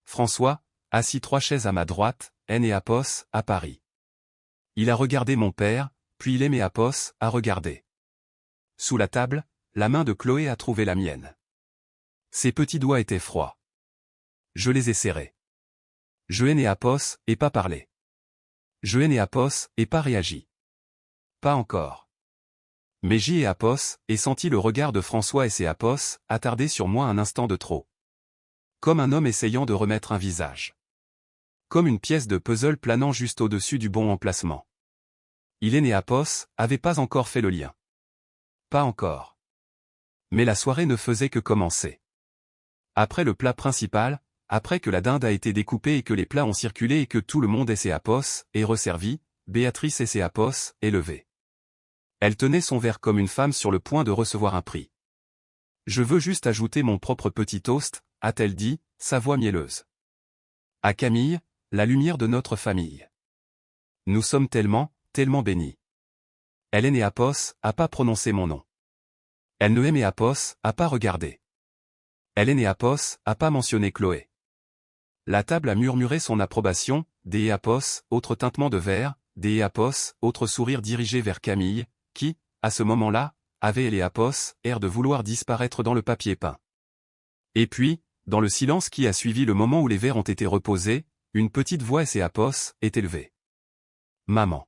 [SPEAKER 1] François, assis 3 chaises à ma droite, N et Apos, à Paris. Il a regardé mon père, puis il aimait Apos, a regardé. Sous la table, la main de Chloé a trouvé la mienne. Ses petits doigts étaient froids. Je les ai serrés. Je n'ai Apos, et pas parlé. Je n'ai Apos, et pas réagi. Pas encore. Mais J et Apos, ai senti le regard de François et Apos, attardé sur moi un instant de trop. Comme un homme essayant de remettre un visage. Comme une pièce de puzzle planant juste au-dessus du bon emplacement. Il et Apos avait pas encore fait le lien. Pas encore. Mais la soirée ne faisait que commencer. Après le plat principal, après que la dinde a été découpée et que les plats ont circulé et que tout le monde et Apos est resservi, Béatrice et Apos est levée. Elle tenait son verre comme une femme sur le point de recevoir un prix. Je veux juste ajouter mon propre petit toast, a-t-elle dit, sa voix mielleuse. À Camille, la lumière de notre famille. Nous sommes tellement, tellement bénis. Elle et Apos a pas prononcé mon nom. Elle ne aimait Apos, a pas regardé. Elle et Apos a pas mentionné Chloé. La table a murmuré son approbation, des Apos, autre tintement de verre, des Apos, autre sourire dirigé vers Camille, qui, à ce moment-là, avait les Apos, air de vouloir disparaître dans le papier peint. Et puis, dans le silence qui a suivi le moment où les verres ont été reposés, une petite voix et Apos est élevée. Maman.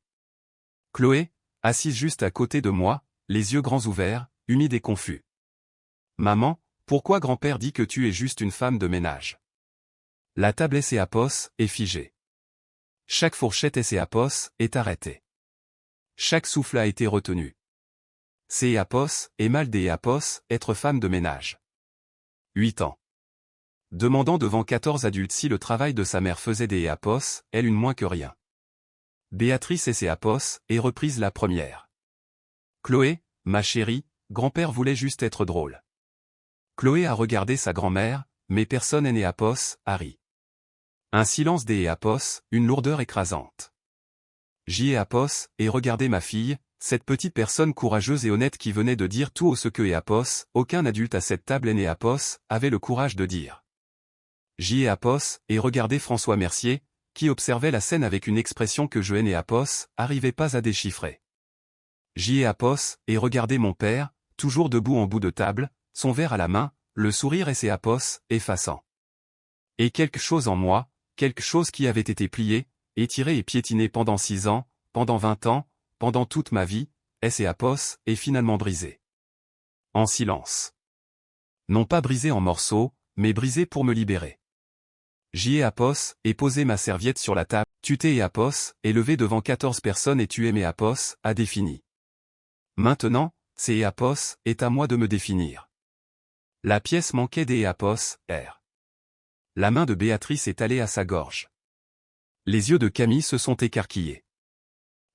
[SPEAKER 1] Chloé, assise juste à côté de moi, les yeux grands ouverts, humide et confus. Maman, pourquoi grand-père dit que tu es juste une femme de ménage? La table et Apos est figée. Chaque fourchette et Apos est arrêtée. Chaque souffle a été retenu. C'est Apos, et mal des Apos, être femme de ménage. 8 ans. Demandant devant 14 adultes si le travail de sa mère faisait des Apos, elle une moins que rien. Béatrice et Apos est reprise la première. Chloé, ma chérie, grand-père voulait juste être drôle. Chloé a regardé sa grand-mère, mais personne n'est Apos, a ri. Un silence des Apos, une lourdeur écrasante. J et Apos, et regardé ma fille, cette petite personne courageuse et honnête qui venait de dire tout haut ce que Apos, aucun adulte à cette table et Apos, avait le courage de dire. J et Apos, et regardé François Mercier, qui observait la scène avec une expression que je et Apos, arrivait pas à déchiffrer. J et Apos, et regardé mon père, toujours debout en bout de table, son verre à la main, le sourire et Apos, effaçant. Et quelque chose en moi, quelque chose qui avait été plié, étiré et piétiné pendant 6 ans, pendant 20 ans, pendant toute ma vie, et Apos, est finalement brisé. En silence. Non pas brisé en morceaux, mais brisé pour me libérer. J'y ai Apos, et posé ma serviette sur la table, tué et Apos, et levé devant 14 personnes et tué mes Apos, a défini. Maintenant, c'est Apos, est à moi de me définir. La pièce manquait des Apos, R. La main de Béatrice est allée à sa gorge. Les yeux de Camille se sont écarquillés.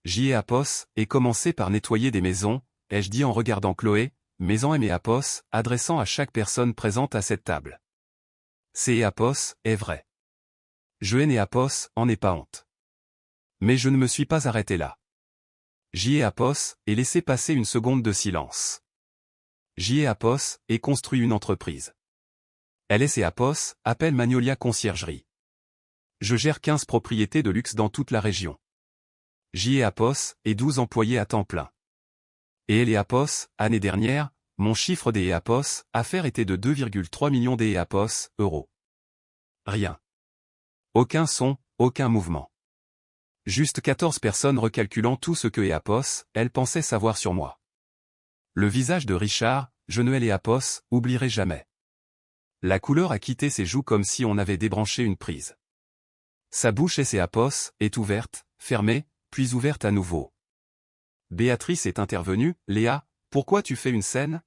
[SPEAKER 1] J'y ai Apos, et commencé par nettoyer des maisons, ai-je dit en regardant Chloé, maison et Apos, adressant à chaque personne présente à cette table. C'est Apos, est vrai. Je hais Apos, en ai pas honte. Mais je ne me suis pas arrêté là. J'y ai Apos, et laissé passer une seconde de silence. J'y ai Apos, et construit une entreprise. LS et Apos, appelle Magnolia Conciergerie. Je gère 15 propriétés de luxe dans toute la région. J'y ai Apos, et 12 employés à temps plein. Et les Apos, année dernière, mon chiffre des Apos, affaires était de 2,3 millions des Apos, euros. Rien. Aucun son, aucun mouvement. Juste 14 personnes recalculant tout ce que Apos, elles pensaient savoir sur moi. Le visage de Richard, je ne hais Apos, oublierai jamais. La couleur a quitté ses joues comme si on avait débranché une prise. Sa bouche et ses Apos, est ouverte, fermée, puis ouverte à nouveau. Béatrice est intervenue, Léa, pourquoi tu fais une scène?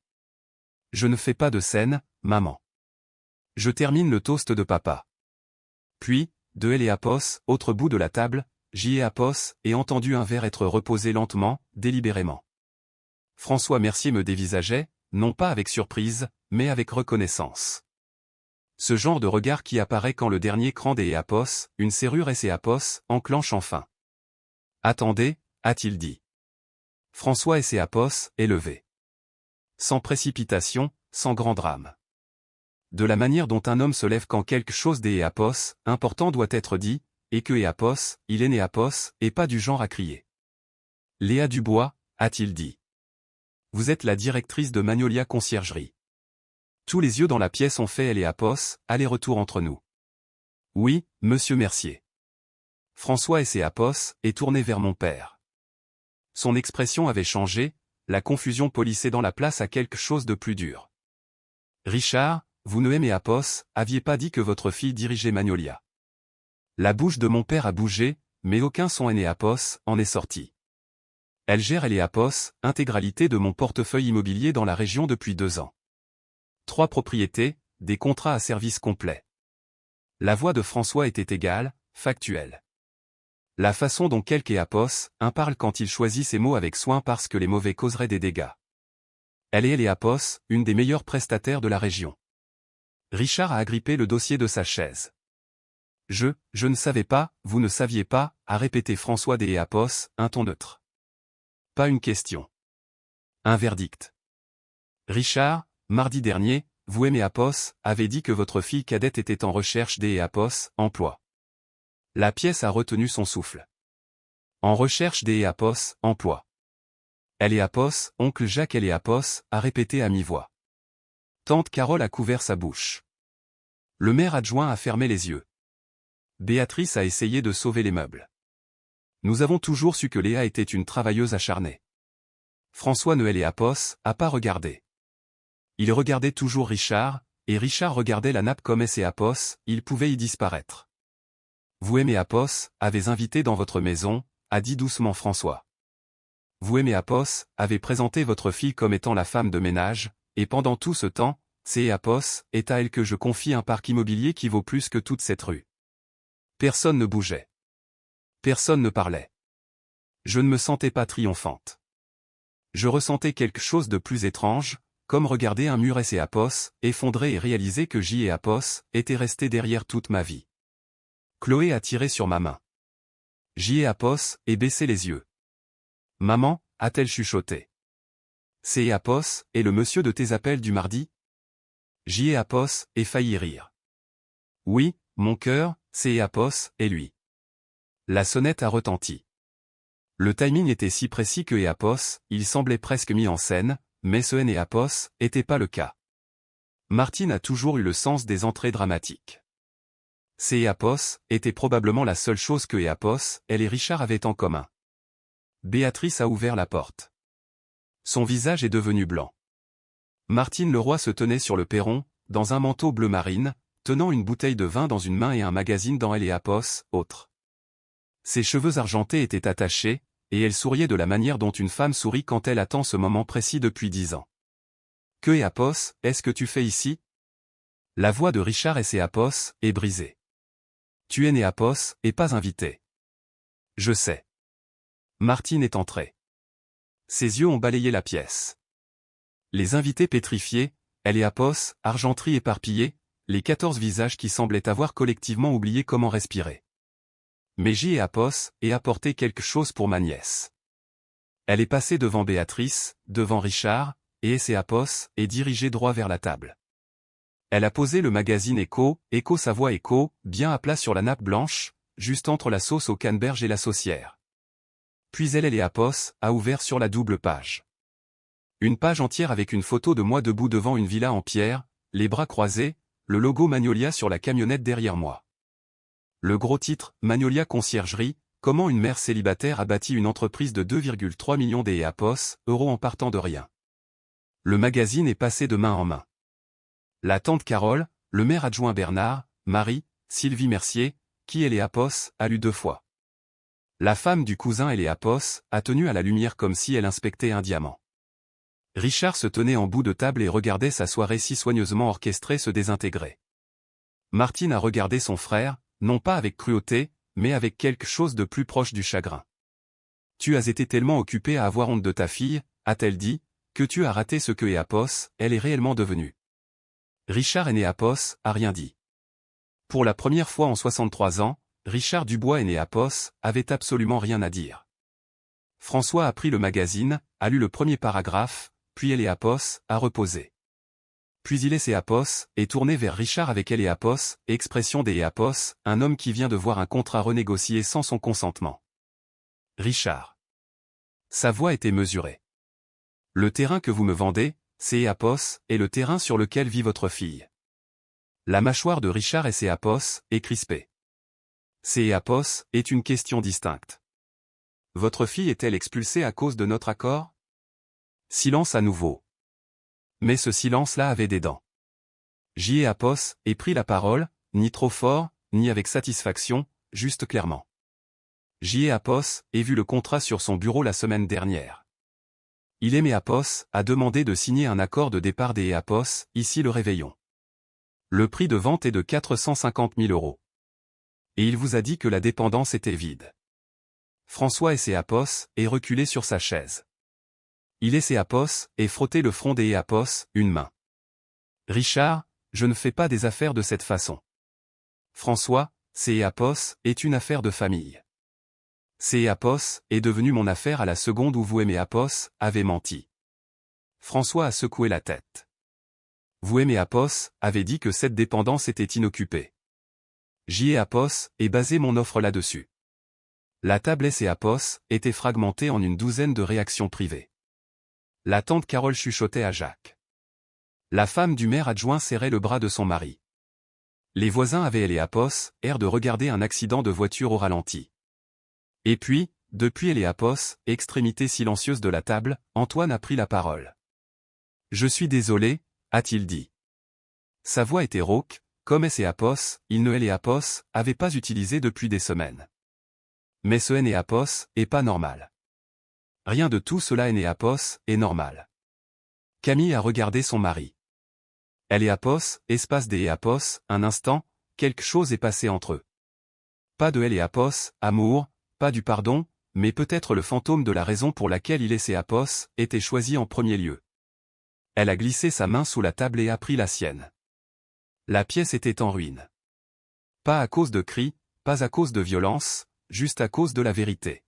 [SPEAKER 1] Je ne fais pas de scène, maman. Je termine le toast de papa. Puis, de elle et Apos, autre bout de la table, j'y ai Apos, et entendu un verre être reposé lentement, délibérément. François Mercier me dévisageait, non pas avec surprise, mais avec reconnaissance. Ce genre de regard qui apparaît quand le dernier cran des Apos, une serrure et ses Apos, enclenche enfin. Attendez, a-t-il dit. François et ses Apos, est levé. Sans précipitation, sans grand drame. De la manière dont un homme se lève quand quelque chose des Apos, important doit être dit, et que Apos, il est né Apos, et pas du genre à crier. Léa Dubois, a-t-il dit. Vous êtes la directrice de Magnolia Conciergerie. Tous les yeux dans la pièce ont fait elle et Apos, aller-retour entre nous. Oui, monsieur Mercier. François et ses Apos, est tourné vers mon père. Son expression avait changé, la confusion polissait dans la place à quelque chose de plus dur. Richard, vous ne aimez Apos, aviez pas dit que votre fille dirigeait Magnolia. La bouche de mon père a bougé, mais aucun son aîné Apos en est sorti. Elle gère les Apos, intégralité de mon portefeuille immobilier dans la région depuis 2 ans. 3 propriétés, des contrats à service complet. La voix de François était égale, factuelle. La façon dont quelque Apos, parle quand il choisit ses mots avec soin parce que les mauvais causeraient des dégâts. Elle est Apos, une des meilleures prestataires de la région. Richard a agrippé le dossier de sa chaise. Je ne savais pas, vous ne saviez pas, a répété François des Apos, un ton neutre. Pas une question. Un verdict. Richard, mardi dernier, vous et Apos, avez dit que votre fille cadette était en recherche des Apos, emploi. La pièce a retenu son souffle. En recherche des Apos, emploi. Elle est Apos, oncle Jacques elle est Apos, a répété à mi-voix. Tante Carole a couvert sa bouche. Le maire adjoint a fermé les yeux. Béatrice a essayé de sauver les meubles. Nous avons toujours su que Léa était une travailleuse acharnée. François Noël et Apos, a pas regardé. Il regardait toujours Richard, et Richard regardait la nappe comme S et Apos, il pouvait y disparaître. Vous aimez Apos, avez invité dans votre maison, a dit doucement François. Vous aimez Apos, avez présenté votre fille comme étant la femme de ménage, et pendant tout ce temps, c'est Apos, est à elle que je confie un parc immobilier qui vaut plus que toute cette rue. Personne ne bougeait. Personne ne parlait. Je ne me sentais pas triomphante. Je ressentais quelque chose de plus étrange, comme regarder un mur et Apos, effondré et réaliser que J et Apos, étaient restés derrière toute ma vie. Chloé a tiré sur ma main. J et Apos, et baissé les yeux. Maman, a-t-elle chuchoté. C'est Apos, et le monsieur de tes appels du mardi? J et Apos, et failli rire. Oui, mon cœur, c'est Apos, et lui. La sonnette a retenti. Le timing était si précis que Apos, il semblait presque mis en scène, mais ce et Apos, était pas le cas. Martine a toujours eu le sens des entrées dramatiques. C'est Apos, était probablement la seule chose que Apos, elle et Richard avaient en commun. Béatrice a ouvert la porte. Son visage est devenu blanc. Martine Leroy se tenait sur le perron, dans un manteau bleu marine, tenant une bouteille de vin dans une main et un magazine dans elle et Apos, autre. Ses cheveux argentés étaient attachés, et elle souriait de la manière dont une femme sourit quand elle attend ce moment précis depuis 10 ans. Que et Apos, est-ce que tu fais ici? La voix de Richard et Apos est brisée. Tu es né Apos, et pas invité. Je sais. Martine est entrée. Ses yeux ont balayé la pièce. Les invités pétrifiés, elle et Apos, argenterie éparpillée, les 14 visages qui semblaient avoir collectivement oublié comment respirer. Mais J et Apos, et apporté quelque chose pour ma nièce. Elle est passée devant Béatrice, devant Richard, et Apos, et dirigée droit vers la table. Elle a posé le magazine Écho, sa voix Écho, bien à plat sur la nappe blanche, juste entre la sauce au canneberge et la saucière. Puis elle et Apos, a ouvert sur la double page. Une page entière avec une photo de moi debout devant une villa en pierre, les bras croisés, le logo Magnolia sur la camionnette derrière moi. Le gros titre, Magnolia Conciergerie, comment une mère célibataire a bâti une entreprise de 2,3 millions d'euros en partant de rien. Le magazine est passé de main en main. La tante Carole, le maire adjoint Bernard, Marie, Sylvie Mercier, qui est Apos, a lu 2 fois. La femme du cousin et Apos, a tenu à la lumière comme si elle inspectait un diamant. Richard se tenait en bout de table et regardait sa soirée si soigneusement orchestrée se désintégrer. Martine a regardé son frère, non pas avec cruauté, mais avec quelque chose de plus proche du chagrin. Tu as été tellement occupé à avoir honte de ta fille, a-t-elle dit, que tu as raté ce que Apos, elle est réellement devenue. Richard Apos, a rien dit. Pour la première fois en 63 ans, Richard Dubois Apos, avait absolument rien à dire. François a pris le magazine, a lu le premier paragraphe, puis Apos, a reposé. Puis Apos, est tourné vers Richard avec Apos, expression Apos, un homme qui vient de voir un contrat renégocié sans son consentement. Richard. Sa voix était mesurée. Le terrain que vous me vendez, c'est Apos, et le terrain sur lequel vit votre fille. La mâchoire de Richard Apos, est crispée. Apos, est une question distincte. Votre fille est-elle expulsée à cause de notre accord? Silence à nouveau. Mais ce silence-là avait des dents. Apos, ait pris la parole, ni trop fort, ni avec satisfaction, juste clairement. Apos, ait vu le contrat sur son bureau la semaine dernière. Apos, a demandé de signer un accord de départ Apos, ici le réveillon. Le prix de vente est de 450 000 euros. Et il vous a dit que la dépendance était vide. François Apos, est reculé sur sa chaise. Apos, et frotté le front Apos, une main. Richard, je ne fais pas des affaires de cette façon. François, Apos, est une affaire de famille. Apos, est devenu mon affaire à la seconde où vous Apos, avez menti. François a secoué la tête. Vous Apos, avez dit que cette dépendance était inoccupée. Apos, et basé mon offre là-dessus. La table Apos, était fragmentée en une douzaine de réactions privées. La tante Carole chuchotait à Jacques. La femme du maire adjoint serrait le bras de son mari. Les voisins avaient Apos, air de regarder un accident de voiture au ralenti. Et puis, depuis Apos, extrémité silencieuse de la table, Antoine a pris la parole. Je suis désolé, a-t-il dit. Sa voix était rauque, comme Apos, il ne Apos, avait pas utilisé depuis des semaines. Mais ce Apos, est pas normal. Rien de tout cela Apos, est normal. Camille a regardé son mari. Apos, espace Apos, un instant, quelque chose est passé entre eux. Pas de Apos, amour, pas du pardon, mais peut-être le fantôme de la raison pour laquelle Apos, était choisi en premier lieu. Elle a glissé sa main sous la table et a pris la sienne. La pièce était en ruine. Pas à cause de cris, pas à cause de violence, juste à cause de la vérité.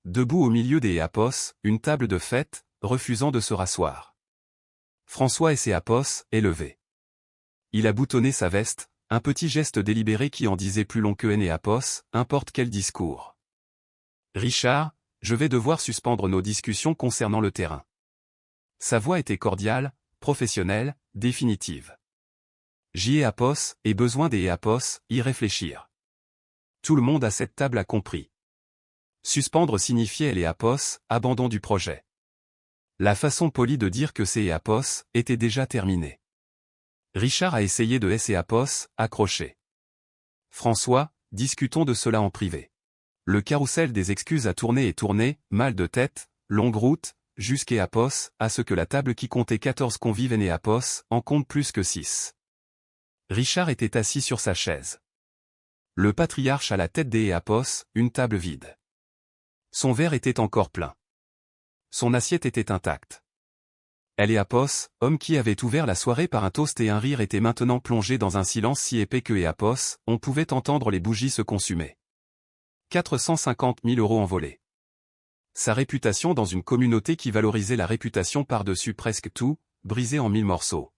[SPEAKER 1] Debout au milieu Apos, une table de fête, refusant de se rasseoir. François Apos, est levé. Il a boutonné sa veste, un petit geste délibéré qui en disait plus long que Apos, importe quel discours. Richard, je vais devoir suspendre nos discussions concernant le terrain. Sa voix était cordiale, professionnelle, définitive. Apos, et besoin Apos, y réfléchir. Tout le monde à cette table a compris. Suspendre signifiait Apos, abandon du projet. La façon polie de dire que c'est et apos était déjà terminée. Richard a essayé de s et apos, accrocher. François, discutons de cela en privé. Le carrousel des excuses a tourné et tourné, mal de tête, longue route, jusqu'à apos, à ce que la table qui comptait 14 convives et apos en compte plus que 6. Richard était assis sur sa chaise. Le patriarche à la tête des apos, une table vide. Son verre était encore plein. Son assiette était intacte. Apos, homme qui avait ouvert la soirée par un toast et un rire, était maintenant plongé dans un silence si épais que apos, on pouvait entendre les bougies se consumer. 450 000 € envolés. Sa réputation dans une communauté qui valorisait la réputation par-dessus presque tout, brisée en 1000 morceaux.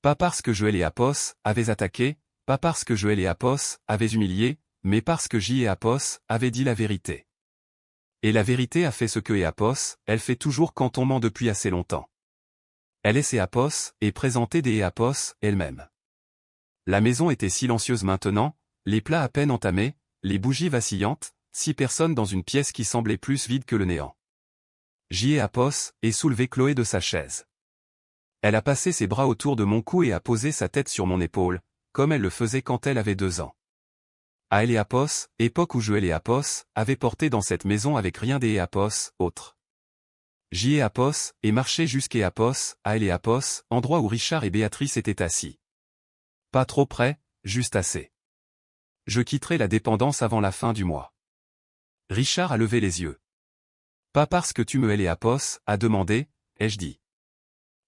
[SPEAKER 1] Pas parce que Joël et Apos avaient attaqué, pas parce que Joël et Apos avaient humilié, mais parce que J et Apos avaient dit la vérité. Et la vérité a fait ce que Apos, elle fait toujours quand on ment depuis assez longtemps. Elle est Apos, et présentait des Apos elle-même. La maison était silencieuse maintenant, les plats à peine entamés, les bougies vacillantes, 6 personnes dans une pièce qui semblait plus vide que le néant. J et Apos, et soulevé Chloé de sa chaise. Elle a passé ses bras autour de mon cou et a posé sa tête sur mon épaule, comme elle le faisait quand elle avait 2 ans. À Apos, époque où Joël et Apos avaient porté dans cette maison avec rien des Apos, autres. J et Apos, et marché jusqu'à Apos, à Apos, endroit où Richard et Béatrice étaient assis. Pas trop près, juste assez. Je quitterai la dépendance avant la fin du mois. Richard a levé les yeux. Pas parce que tu me Apos, a demandé, ai-je dit.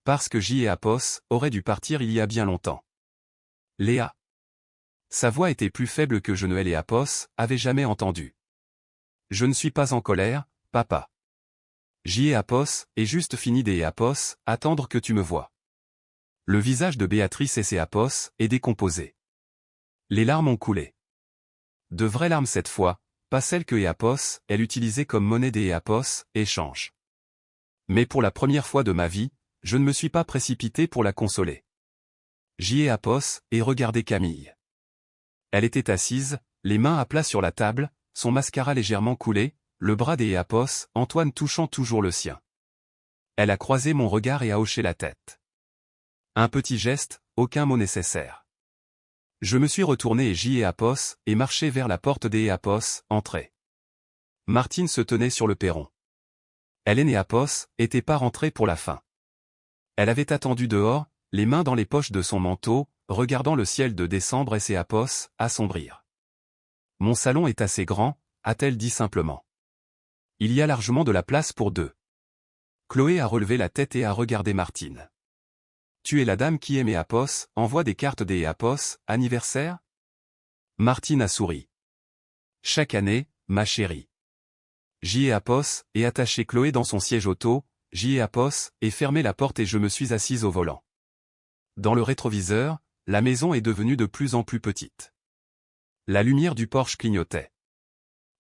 [SPEAKER 1] Parce que J et Apos auraient dû partir il y a bien longtemps. Léa. Sa voix était plus faible que je ne Apos avait jamais entendu. Je ne suis pas en colère, papa. J et Apos, est juste fini des Apos, attendre que tu me vois. Le visage de Béatrice et ses Apos est décomposé. Les larmes ont coulé. De vraies larmes cette fois, pas celles que Apos, elle utilisait comme monnaie des Apos, échange. Mais pour la première fois de ma vie, je ne me suis pas précipité pour la consoler. J et Apos, et regardé Camille. Elle était assise, les mains à plat sur la table, son mascara légèrement coulé, le bras des Apos, Antoine touchant toujours le sien. Elle a croisé mon regard et a hoché la tête. Un petit geste, aucun mot nécessaire. Je me suis retourné et J et Apos, et marché vers la porte des Apos, entrée. Martine se tenait sur le perron. Hélène et Apos, étaient pas rentrées pour la fin. Elle avait attendu dehors, les mains dans les poches de son manteau, regardant le ciel de décembre et ses Apos, assombrir. Mon salon est assez grand, a-t-elle dit simplement. Il y a largement de la place pour 2. Chloé a relevé la tête et a regardé Martine. Tu es la dame qui aime Apos, envoie des cartes des Apos, anniversaire? Martine a souri. Chaque année, ma chérie. J et Apos, et attaché Chloé dans son siège auto, J et Apos, et fermé la porte et je me suis assise au volant. Dans le rétroviseur, la maison est devenue de plus en plus petite. La lumière du porche clignotait.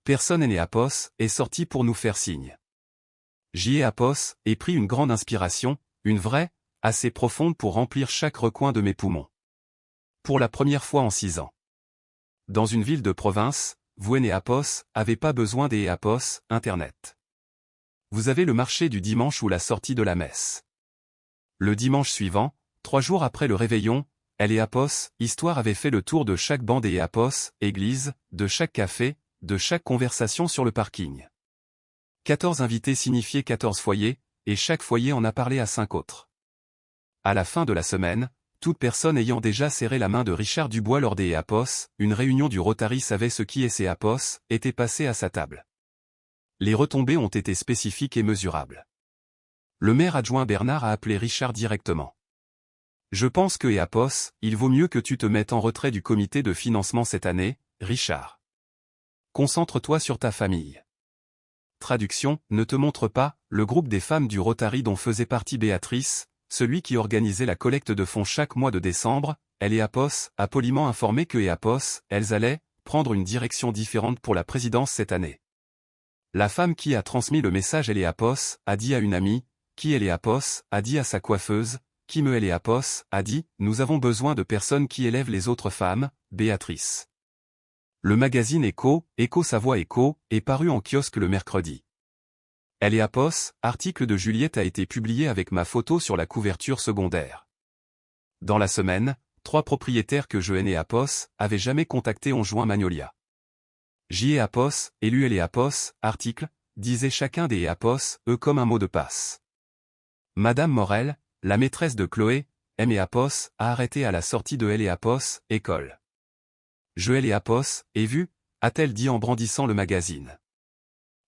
[SPEAKER 1] Personne n'est Apos, est sorti pour nous faire signe. J et Apos, et pris une grande inspiration, une vraie, assez profonde pour remplir chaque recoin de mes poumons. Pour la première fois en 6 ans. Dans une ville de province, vous et Apos, avez pas besoin des Apos, Internet. Vous avez le marché du dimanche ou la sortie de la messe. Le dimanche suivant, 3 jours après le réveillon, elle et Apos, Histoire avait fait le tour de chaque banc des Apos, église, de chaque café, de chaque conversation sur le parking. 14 invités signifiaient 14 foyers, et chaque foyer en a parlé à 5 autres. À la fin de la semaine, toute personne ayant déjà serré la main de Richard Dubois lors des Apos, une réunion du Rotary savait ce qui et ses Apos, était passé à sa table. Les retombées ont été spécifiques et mesurables. Le maire adjoint Bernard a appelé Richard directement. Je pense que Apos, il vaut mieux que tu te mettes en retrait du comité de financement cette année, Richard. Concentre-toi sur ta famille. Traduction, ne te montre pas, le groupe des femmes du Rotary dont faisait partie Béatrice, celui qui organisait la collecte de fonds chaque mois de décembre, elle et Apos, a poliment informé que Apos, elles allaient, prendre une direction différente pour la présidence cette année. La femme qui a transmis le message elle et Apos, a dit à une amie, qui elle et Apos, a dit à sa coiffeuse, qui me elle et Apos, a dit, nous avons besoin de personnes qui élèvent les autres femmes, Béatrice. Le magazine Echo, Echo Savoie Echo, est paru en kiosque le mercredi. Elle et Apos, article de Juliette a été publié avec ma photo sur la couverture secondaire. Dans la semaine, 3 propriétaires que je et Apos avaient jamais contactés ont joint Magnolia. J et Apos, élu et Apos, article, disaient chacun des Apos, eux comme un mot de passe. Madame Morel, la maîtresse de Chloé, M et Apos, a arrêté à la sortie de L et Apos, école. Je L et Apos, ai vu, a-t-elle dit en brandissant le magazine.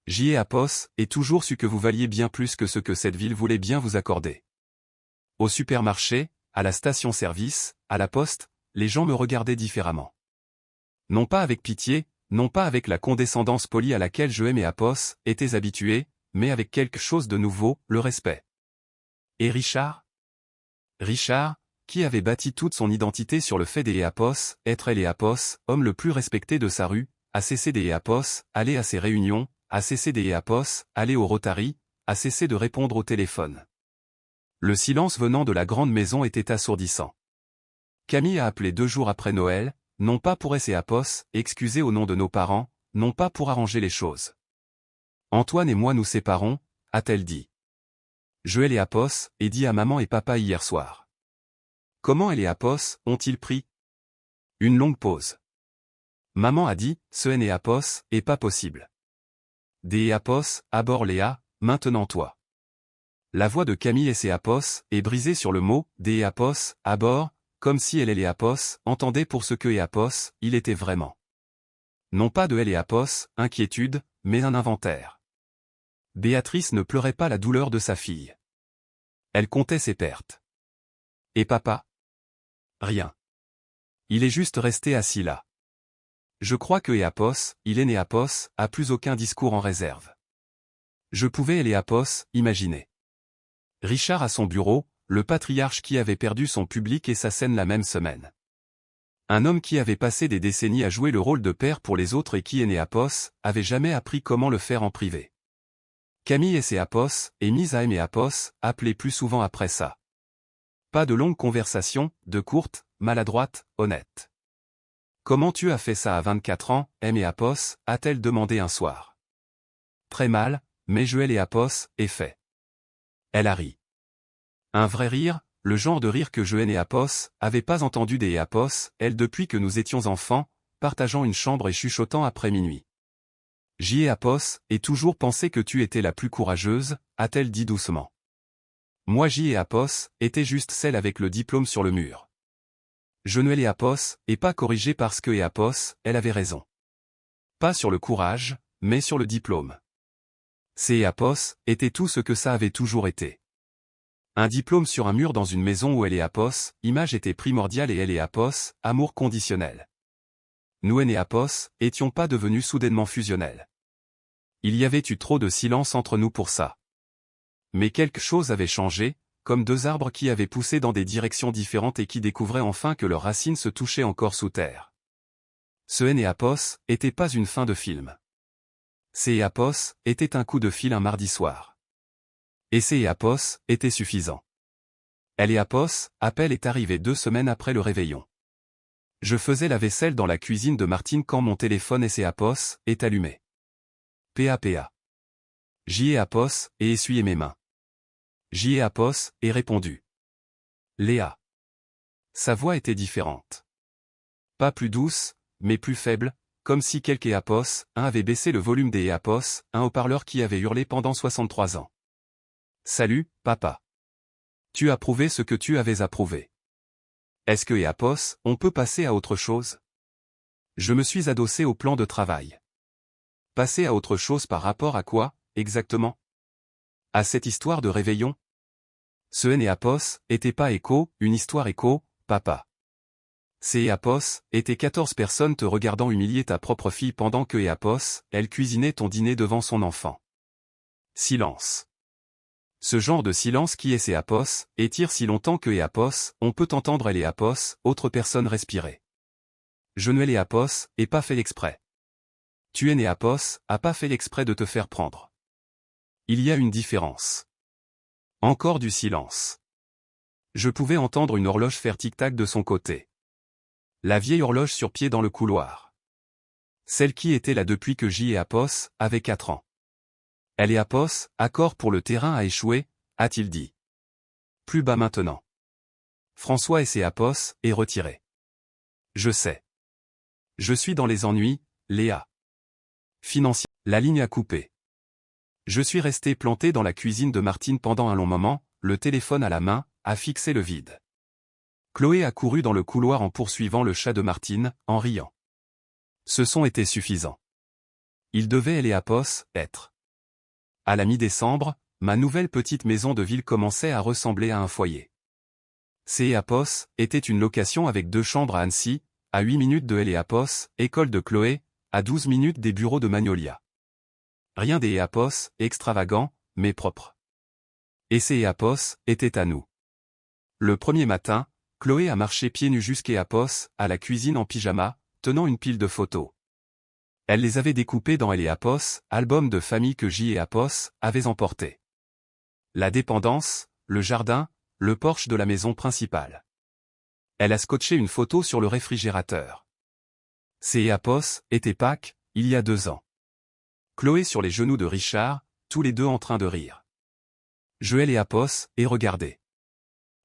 [SPEAKER 1] J et Apos, ai toujours su que vous valiez bien plus que ce que cette ville voulait bien vous accorder. Au supermarché, à la station-service, à la poste, les gens me regardaient différemment. Non pas avec pitié, non pas avec la condescendance polie à laquelle je et Apos étaient habitués, mais avec quelque chose de nouveau, le respect. Et Richard? Richard, qui avait bâti toute son identité sur le fait des Apos, être les Apos, homme le plus respecté de sa rue, a cessé des Apos, aller à ses réunions, a cessé des Apos, aller au Rotary, a cessé de répondre au téléphone. Le silence venant de la grande maison était assourdissant. Camille a appelé 2 jours après Noël, non pas pour essayer Apos, excuser au nom de nos parents, non pas pour arranger les choses. Antoine et moi nous séparons, a-t-elle dit. Je et Apos, ai dit à maman et papa hier soir. Comment et Apos ont-ils pris? Une longue pause. Maman a dit, ce et Apos, est pas possible. Des Apos, à bord Léa, maintenant toi. La voix de Camille et ses Apos est brisée sur le mot des Apos, à bord, comme si elle et les Apos entendaient pour ce que et Apos, il était vraiment. Non pas de elle et Apos, inquiétude, mais un inventaire. Béatrice ne pleurait pas la douleur de sa fille. Elle comptait ses pertes. Et papa? Rien. Il est juste resté assis là. Je crois que Apos, il est né Apos, a plus aucun discours en réserve. Je pouvais et Apos, imaginer. Richard à son bureau, le patriarche qui avait perdu son public et sa scène la même semaine. Un homme qui avait passé des décennies à jouer le rôle de père pour les autres et qui est né Apos, avait jamais appris comment le faire en privé. Camille et ses Apos, et mise à aimer Apos, appelait plus souvent après ça. Pas de longues conversations, de courtes, maladroites, honnêtes. Comment tu as fait ça à 24 ans, M et Apos, a-t-elle demandé un soir. Très mal, mais je et Apos, est fait. Elle a ri. Un vrai rire, le genre de rire que je et Apos, avait pas entendu des Apos, elle depuis que nous étions enfants, partageant une chambre et chuchotant après minuit. J'y ai Apos, et toujours pensé que tu étais la plus courageuse, a-t-elle dit doucement. Moi j'y ai Apos, était juste celle avec le diplôme sur le mur. Je ne l'ai Apos, et pas corrigé parce que Apos, elle avait raison. Pas sur le courage, mais sur le diplôme. C'est Apos, était tout ce que ça avait toujours été. Un diplôme sur un mur dans une maison où elle est Apos, image était primordiale et elle est Apos, amour conditionnel. Nous et Apos, étions pas devenus soudainement fusionnels. Il y avait eu trop de silence entre nous pour ça. Mais quelque chose avait changé, comme 2 arbres qui avaient poussé dans des directions différentes et qui découvraient enfin que leurs racines se touchaient encore sous terre. Ce et Apos, était pas une fin de film. C'est Apos, était un coup de fil un mardi soir. Et c'est Apos, était suffisant. Elle et Apos, appel est arrivé 2 semaines après le réveillon. Je faisais la vaisselle dans la cuisine de Martine quand mon téléphone et c'est Apos, est allumé. PAPA. J'y ai Apos, et essuyé mes mains. J'y ai Apos, et répondu. Léa. Sa voix était différente. Pas plus douce, mais plus faible, comme si quelque Apos, un avait baissé le volume des Apos, un haut-parleur qui avait hurlé pendant 63 ans. Salut, papa. Tu as prouvé ce que tu avais approuvé. Est-ce que Apos, on peut passer à autre chose? Je me suis adossé au plan de travail. Passer à autre chose par rapport à quoi, exactement? À cette histoire de réveillon? Ce et Apos, était pas écho, une histoire écho, papa. C'est Apos, était 14 personnes te regardant humilier ta propre fille pendant que Apos, elle cuisinait ton dîner devant son enfant. Silence. Ce genre de silence qui est Apos, étire si longtemps que Apos, on peut entendre elle et Apos, autre personne respirer. Je ne l'ai Apos, et pas fait exprès. Tu es né Apos, a pas fait exprès de te faire prendre. Il y a une différence. Encore du silence. Je pouvais entendre une horloge faire tic-tac de son côté. La vieille horloge sur pied dans le couloir. Celle qui était là depuis que J et Apos, avait 4 ans. Elle et Apos, accord pour le terrain a échoué, a-t-il dit. Plus bas maintenant. François et ses Apos, est retiré. Je sais. Je suis dans les ennuis, Léa. Financier. La ligne a coupé. Je suis resté planté dans la cuisine de Martine pendant un long moment, le téléphone à la main, à fixer le vide. Chloé a couru dans le couloir en poursuivant le chat de Martine, en riant. Ce son était suffisant. Il devait, elle et Apos, être. À la mi-décembre, ma nouvelle petite maison de ville commençait à ressembler à un foyer. C et Apos était une location avec 2 chambres à Annecy, à 8 minutes de elle et Apos, école de Chloé, à 12 minutes des bureaux de Magnolia. Rien des Apos, extravagant, mais propre. Et C et Apos étaient à nous. Le premier matin, Chloé a marché pieds nus jusqu'à Apos, à la cuisine en pyjama, tenant une pile de photos. Elle les avait découpées dans Elle et Apos, album de famille que J et Apos avaient emporté. La dépendance, le jardin, le porche de la maison principale. Elle a scotché une photo sur le réfrigérateur. C et Apos étaient Pâques, il y a 2 ans. Chloé sur les genoux de Richard, tous les deux en train de rire. Je Elle et Apos, et regardez.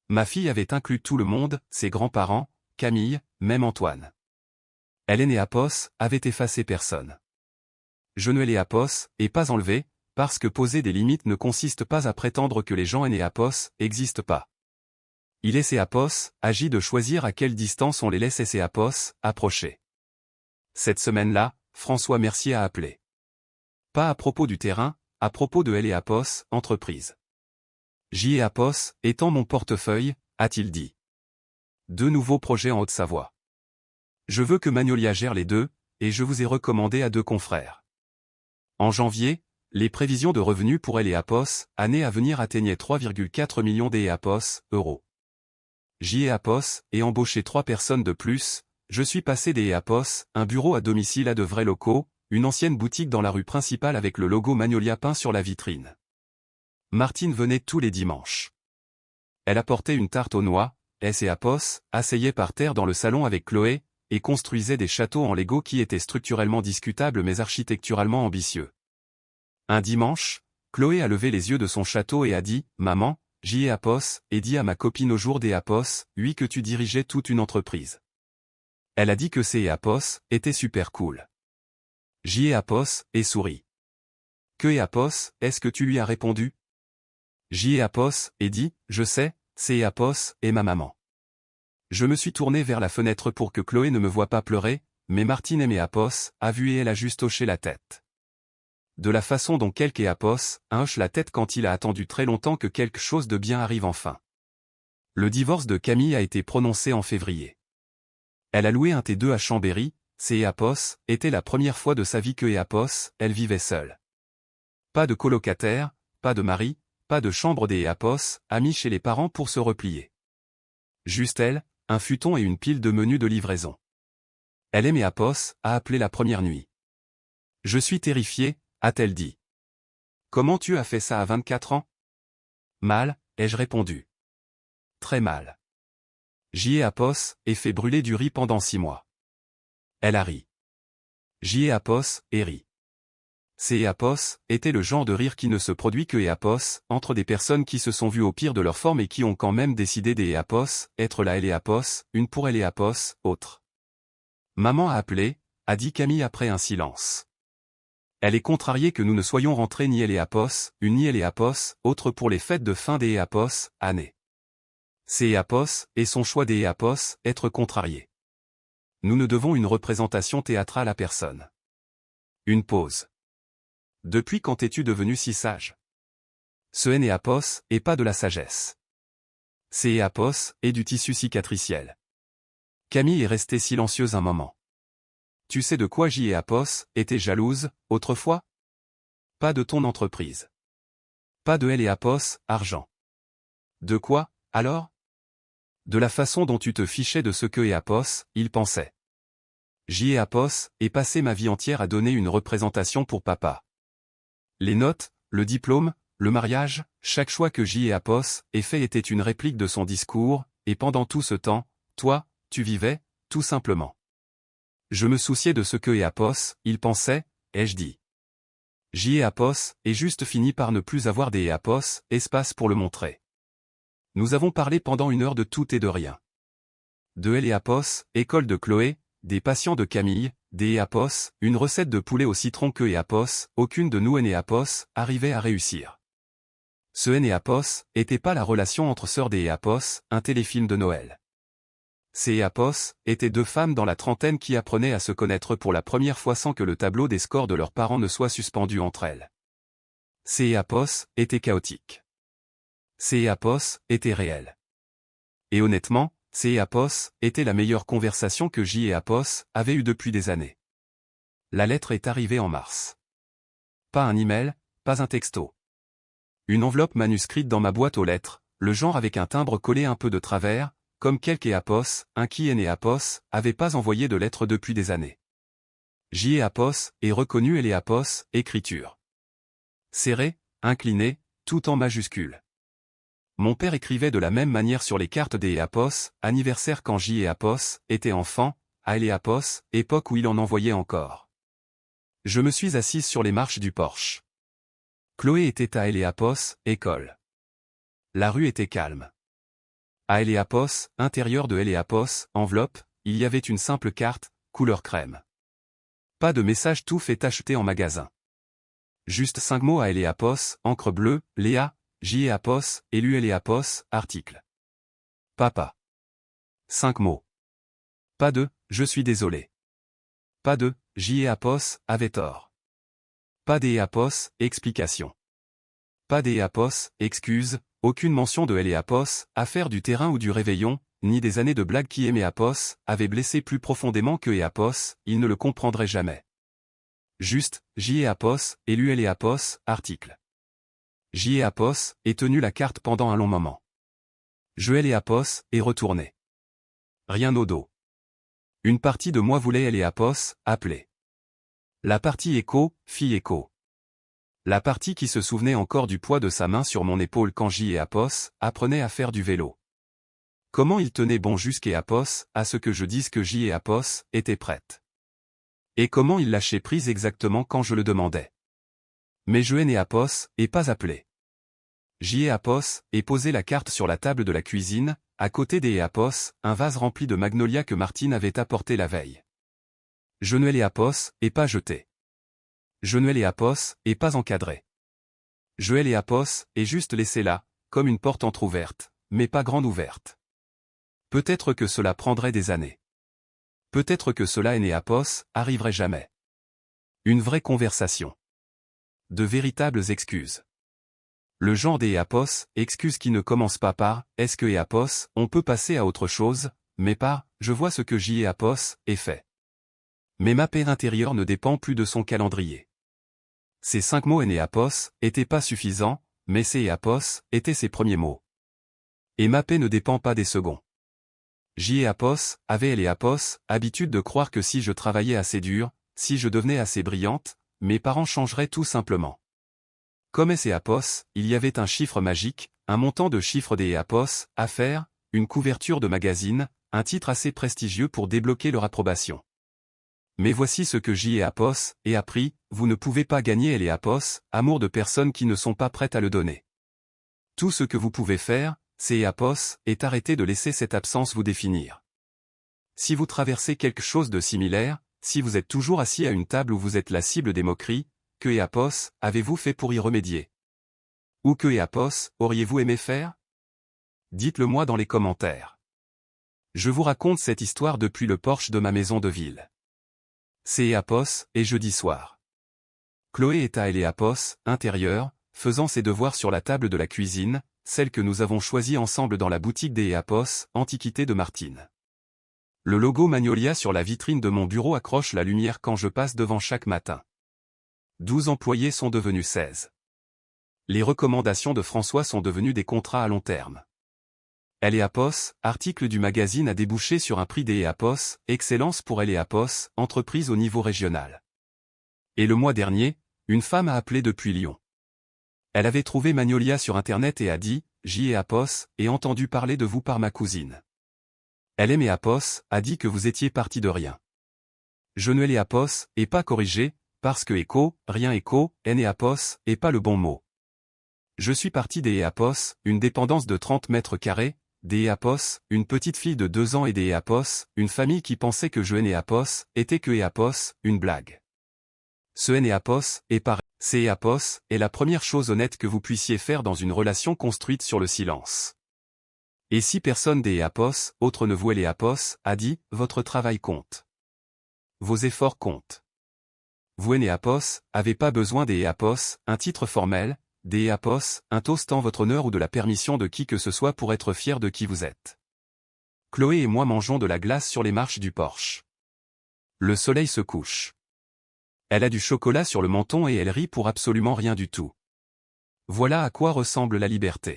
[SPEAKER 1] Ma fille avait inclus tout le monde, ses grands-parents, Camille, même Antoine. Hélène et Apos avaient effacé personne. Je ne Elle et Apos, et pas enlevé, parce que poser des limites ne consiste pas à prétendre que les gens N et Apos existent pas. Il est et Apos, agit de choisir à quelle distance on les laisse et Apos, approcher. Cette semaine-là, François Mercier a appelé. Pas à propos du terrain, à propos de Elle et Apos, entreprise. J et Apos, étant mon portefeuille, a-t-il dit. 2 nouveaux projets en Haute-Savoie. Je veux que Magnolia gère les 2, et je vous ai recommandé à 2 confrères. En janvier, les prévisions de revenus pour Elle et Apos, année à venir atteignaient 3,4 millions d'E Apos, euros. J et Apos, et embauché 3 personnes de plus, je suis passé des Apos, un bureau à domicile à de vrais locaux, une ancienne boutique dans la rue principale avec le logo Magnolia peint sur la vitrine. Martine venait tous les dimanches. Elle apportait une tarte aux noix, S et Apos, asseyait par terre dans le salon avec Chloé, et construisait des châteaux en Lego qui étaient structurellement discutables mais architecturalement ambitieux. Un dimanche, Chloé a levé les yeux de son château et a dit « Maman, j'y ai Apos, et dit à ma copine au jour des Apos, oui que tu dirigeais toute une entreprise. » Elle a dit que ces Apos étaient super cool. J'y ai Apos, et sourit. Que et Apos, est-ce que tu lui as répondu? J'y ai Apos, et dit « Je sais, c'est Apos, et ma maman. » Je me suis tourné vers la fenêtre pour que Chloé ne me voie pas pleurer, mais Martine aimait Apos, a vu et elle a juste hoché la tête. De la façon dont quelque Apos hoche la tête quand il a attendu très longtemps que quelque chose de bien arrive enfin. Le divorce de Camille a été prononcé en février. Elle a loué un T2 à Chambéry, c'est Apos, était la première fois de sa vie que Apos, elle vivait seule. Pas de colocataire, pas de mari, pas de chambre des Apos, amis chez les parents pour se replier. Juste elle, un futon et une pile de menus de livraison. Elle aimait Apos, a appelé la première nuit. Je suis terrifiée, a-t-elle dit. Comment tu as fait ça à 24 ans? Mal, ai-je répondu. Très mal. J'y ai Apos, et fait brûler du riz pendant 6 mois. Elle a ri. J'y ai Apos, et ri. C'est Apos, était le genre de rire qui ne se produit que Apos, entre des personnes qui se sont vues au pire de leur forme et qui ont quand même décidé des Apos, être la Elle et Apos, une pour Elle et Apos, autre. Maman a appelé, a dit Camille après un silence. Elle est contrariée que nous ne soyons rentrés ni Elle et Apos, une ni Elle et Apos, autre pour les fêtes de fin des Apos, année. C'est Apos, et son choix des Apos, être contrarié. Nous ne devons une représentation théâtrale à personne. Une pause. Depuis quand es-tu devenu si sage? Ce N et Apos, et pas de la sagesse. C'est Apos, et du tissu cicatriciel. Camille est restée silencieuse un moment. Tu sais de quoi J et Apos étaient jalouses, autrefois? Pas de ton entreprise. Pas de elle et Apos, argent. De quoi, alors? De la façon dont tu te fichais de ce que et Apos, il pensait. J et Apos, et passé ma vie entière à donner une représentation pour papa. Les notes, le diplôme, le mariage, chaque choix que J et Apos ait fait était une réplique de son discours, et pendant tout ce temps, toi, tu vivais, tout simplement. Je me souciais de ce que et Apos, il pensait, ai-je dit. J et Apos, et juste fini par ne plus avoir des et Apos, espace pour le montrer. Nous avons parlé pendant 1 heure de tout et de rien. De Elle et Apos, école de Chloé, des patients de Camille, des et Apos, une recette de poulet au citron que et Apos, aucune de nous et Apos, arrivait à réussir. Ce et Apos, était pas la relation entre sœurs des et Apos, un téléfilm de Noël. Ces et Apos, étaient 2 femmes dans la trentaine qui apprenaient à se connaître pour la première fois sans que le tableau des scores de leurs parents ne soit suspendu entre elles. Ces et Apos, étaient chaotiques. Ces et Apos, étaient réels. Et honnêtement, ces et Apos, était la meilleure conversation que J et Apos, avaient eue depuis des années. La lettre est arrivée en mars. Pas un email, pas un texto. Une enveloppe manuscrite dans ma boîte aux lettres, le genre avec un timbre collé un peu de travers, comme quelques et Apos, un qui et Apos, avait pas envoyé de lettres depuis des années. J et Apos, est reconnu et les Apos, écriture. Serré, incliné, tout en majuscule. Mon père écrivait de la même manière sur les cartes des Apos, anniversaire quand J et Apos, était enfant, à et Apos, époque où il en envoyait encore. Je me suis assise sur les marches du porche. Chloé était à et Apos, école. La rue était calme. À et Apos, intérieur de et Apos, enveloppe, il y avait une simple carte, couleur crème. Pas de message tout fait acheter en magasin. Juste 5 mots à et Apos, encre bleue, Léa, J et Apos, élu et Apos, article. Papa. 5 mots. Pas de, je suis désolé. Pas de, J et Apos, avait tort. Pas des Apos, explication. Pas des Apos, excuse, aucune mention de et Apos, affaire du terrain ou du réveillon, ni des années de blagues qui et Apos, avaient blessé plus profondément que et Apos, il ne le comprendrait jamais. Juste, J et Apos, élu et Apos, article. J et Apos, est tenu la carte pendant un long moment. Je et Apos, est retourné. Rien au dos. Une partie de moi voulait et Apos, appeler. La partie écho, fit écho. La partie qui se souvenait encore du poids de sa main sur mon épaule quand J et Apos, apprenait à faire du vélo. Comment il tenait bon jusqu'à Apos, à ce que je dise que J et Apos, étaient prêtes. Et comment il lâchait prise exactement quand je le demandais. Mais je et Apos, et pas appelé. J et Apos, et posé la carte sur la table de la cuisine, à côté des Apos, un vase rempli de magnolias que Martine avait apporté la veille. Je et Apos, et pas jeté. Je et Apos, et pas encadré. Je et Apos, et juste laissé là, comme une porte entr'ouverte, mais pas grande ouverte. Peut-être que cela prendrait des années. Peut-être que cela et Apos, arriverait jamais. Une vraie conversation. De véritables excuses. Le genre des Apos, excuses qui ne commencent pas par « est-ce que et Apos, on peut passer à autre chose », mais par « je vois ce que J et Apos, est fait ». Mais ma paix intérieure ne dépend plus de son calendrier. Ces 5 mots et Apos, étaient pas suffisants, mais ces et Apos, étaient ses premiers mots. Et ma paix ne dépend pas des seconds. J et Apos, avaient et Apos, habitude de croire que si je travaillais assez dur, si je devenais assez brillante, mes parents changeraient tout simplement. Comme S et Apos, il y avait un chiffre magique, un montant de chiffres des Apos, à faire, une couverture de magazine, un titre assez prestigieux pour débloquer leur approbation. Mais voici ce que J et Apos, et appris, vous ne pouvez pas gagner les Apos, amour de personnes qui ne sont pas prêtes à le donner. Tout ce que vous pouvez faire, c'est Apos, est arrêter de laisser cette absence vous définir. Si vous traversez quelque chose de similaire, si vous êtes toujours assis à une table où vous êtes la cible des moqueries, que et Apos, avez-vous fait pour y remédier? Ou que et Apos, auriez-vous aimé faire? Dites-le moi dans les commentaires. Je vous raconte cette histoire depuis le porche de ma maison de ville. C'est Apos, et jeudi soir. Chloé est à Apos, intérieur, faisant ses devoirs sur la table de la cuisine, celle que nous avons choisie ensemble dans la boutique des Apos, Antiquité de Martine. Le logo Magnolia sur la vitrine de mon bureau accroche la lumière quand je passe devant chaque matin. 12 employés sont devenus 16. Les recommandations de François sont devenues des contrats à long terme. Elle et Apos, article du magazine a débouché sur un prix des Apos, Excellence pour Elle et Apos, entreprise au niveau régional. Et le mois dernier, une femme a appelé depuis Lyon. Elle avait trouvé Magnolia sur internet et a dit, J et Apos, et entendu parler de vous par ma cousine. Elle aimait Apos, a dit que vous étiez parti de rien. Je ne l'ai Apos, et pas corrigé, Parce que écho, rien écho, Enéapos, est pas le bon mot. Je suis parti des Éapos, une dépendance de 30 mètres carrés, des Éapos, une petite fille de 2 ans et des Éapos, une famille qui pensait que je Enéapos, était que Éapos, une blague. Ce Enéapos, est pareil. C'est Éapos, est la première chose honnête que vous puissiez faire dans une relation construite sur le silence. Et si personne des Éapos, autre ne vous Éapos, a dit, votre travail compte. Vos efforts comptent. Vous Éapos, avez pas besoin des Éapos, un titre formel, des Éapos, un toast en votre honneur ou de la permission de qui que ce soit pour être fier de qui vous êtes. Chloé et moi mangeons de la glace sur les marches du porche. Le soleil se couche. Elle a du chocolat sur le menton et elle rit pour absolument rien du tout. Voilà à quoi ressemble la liberté.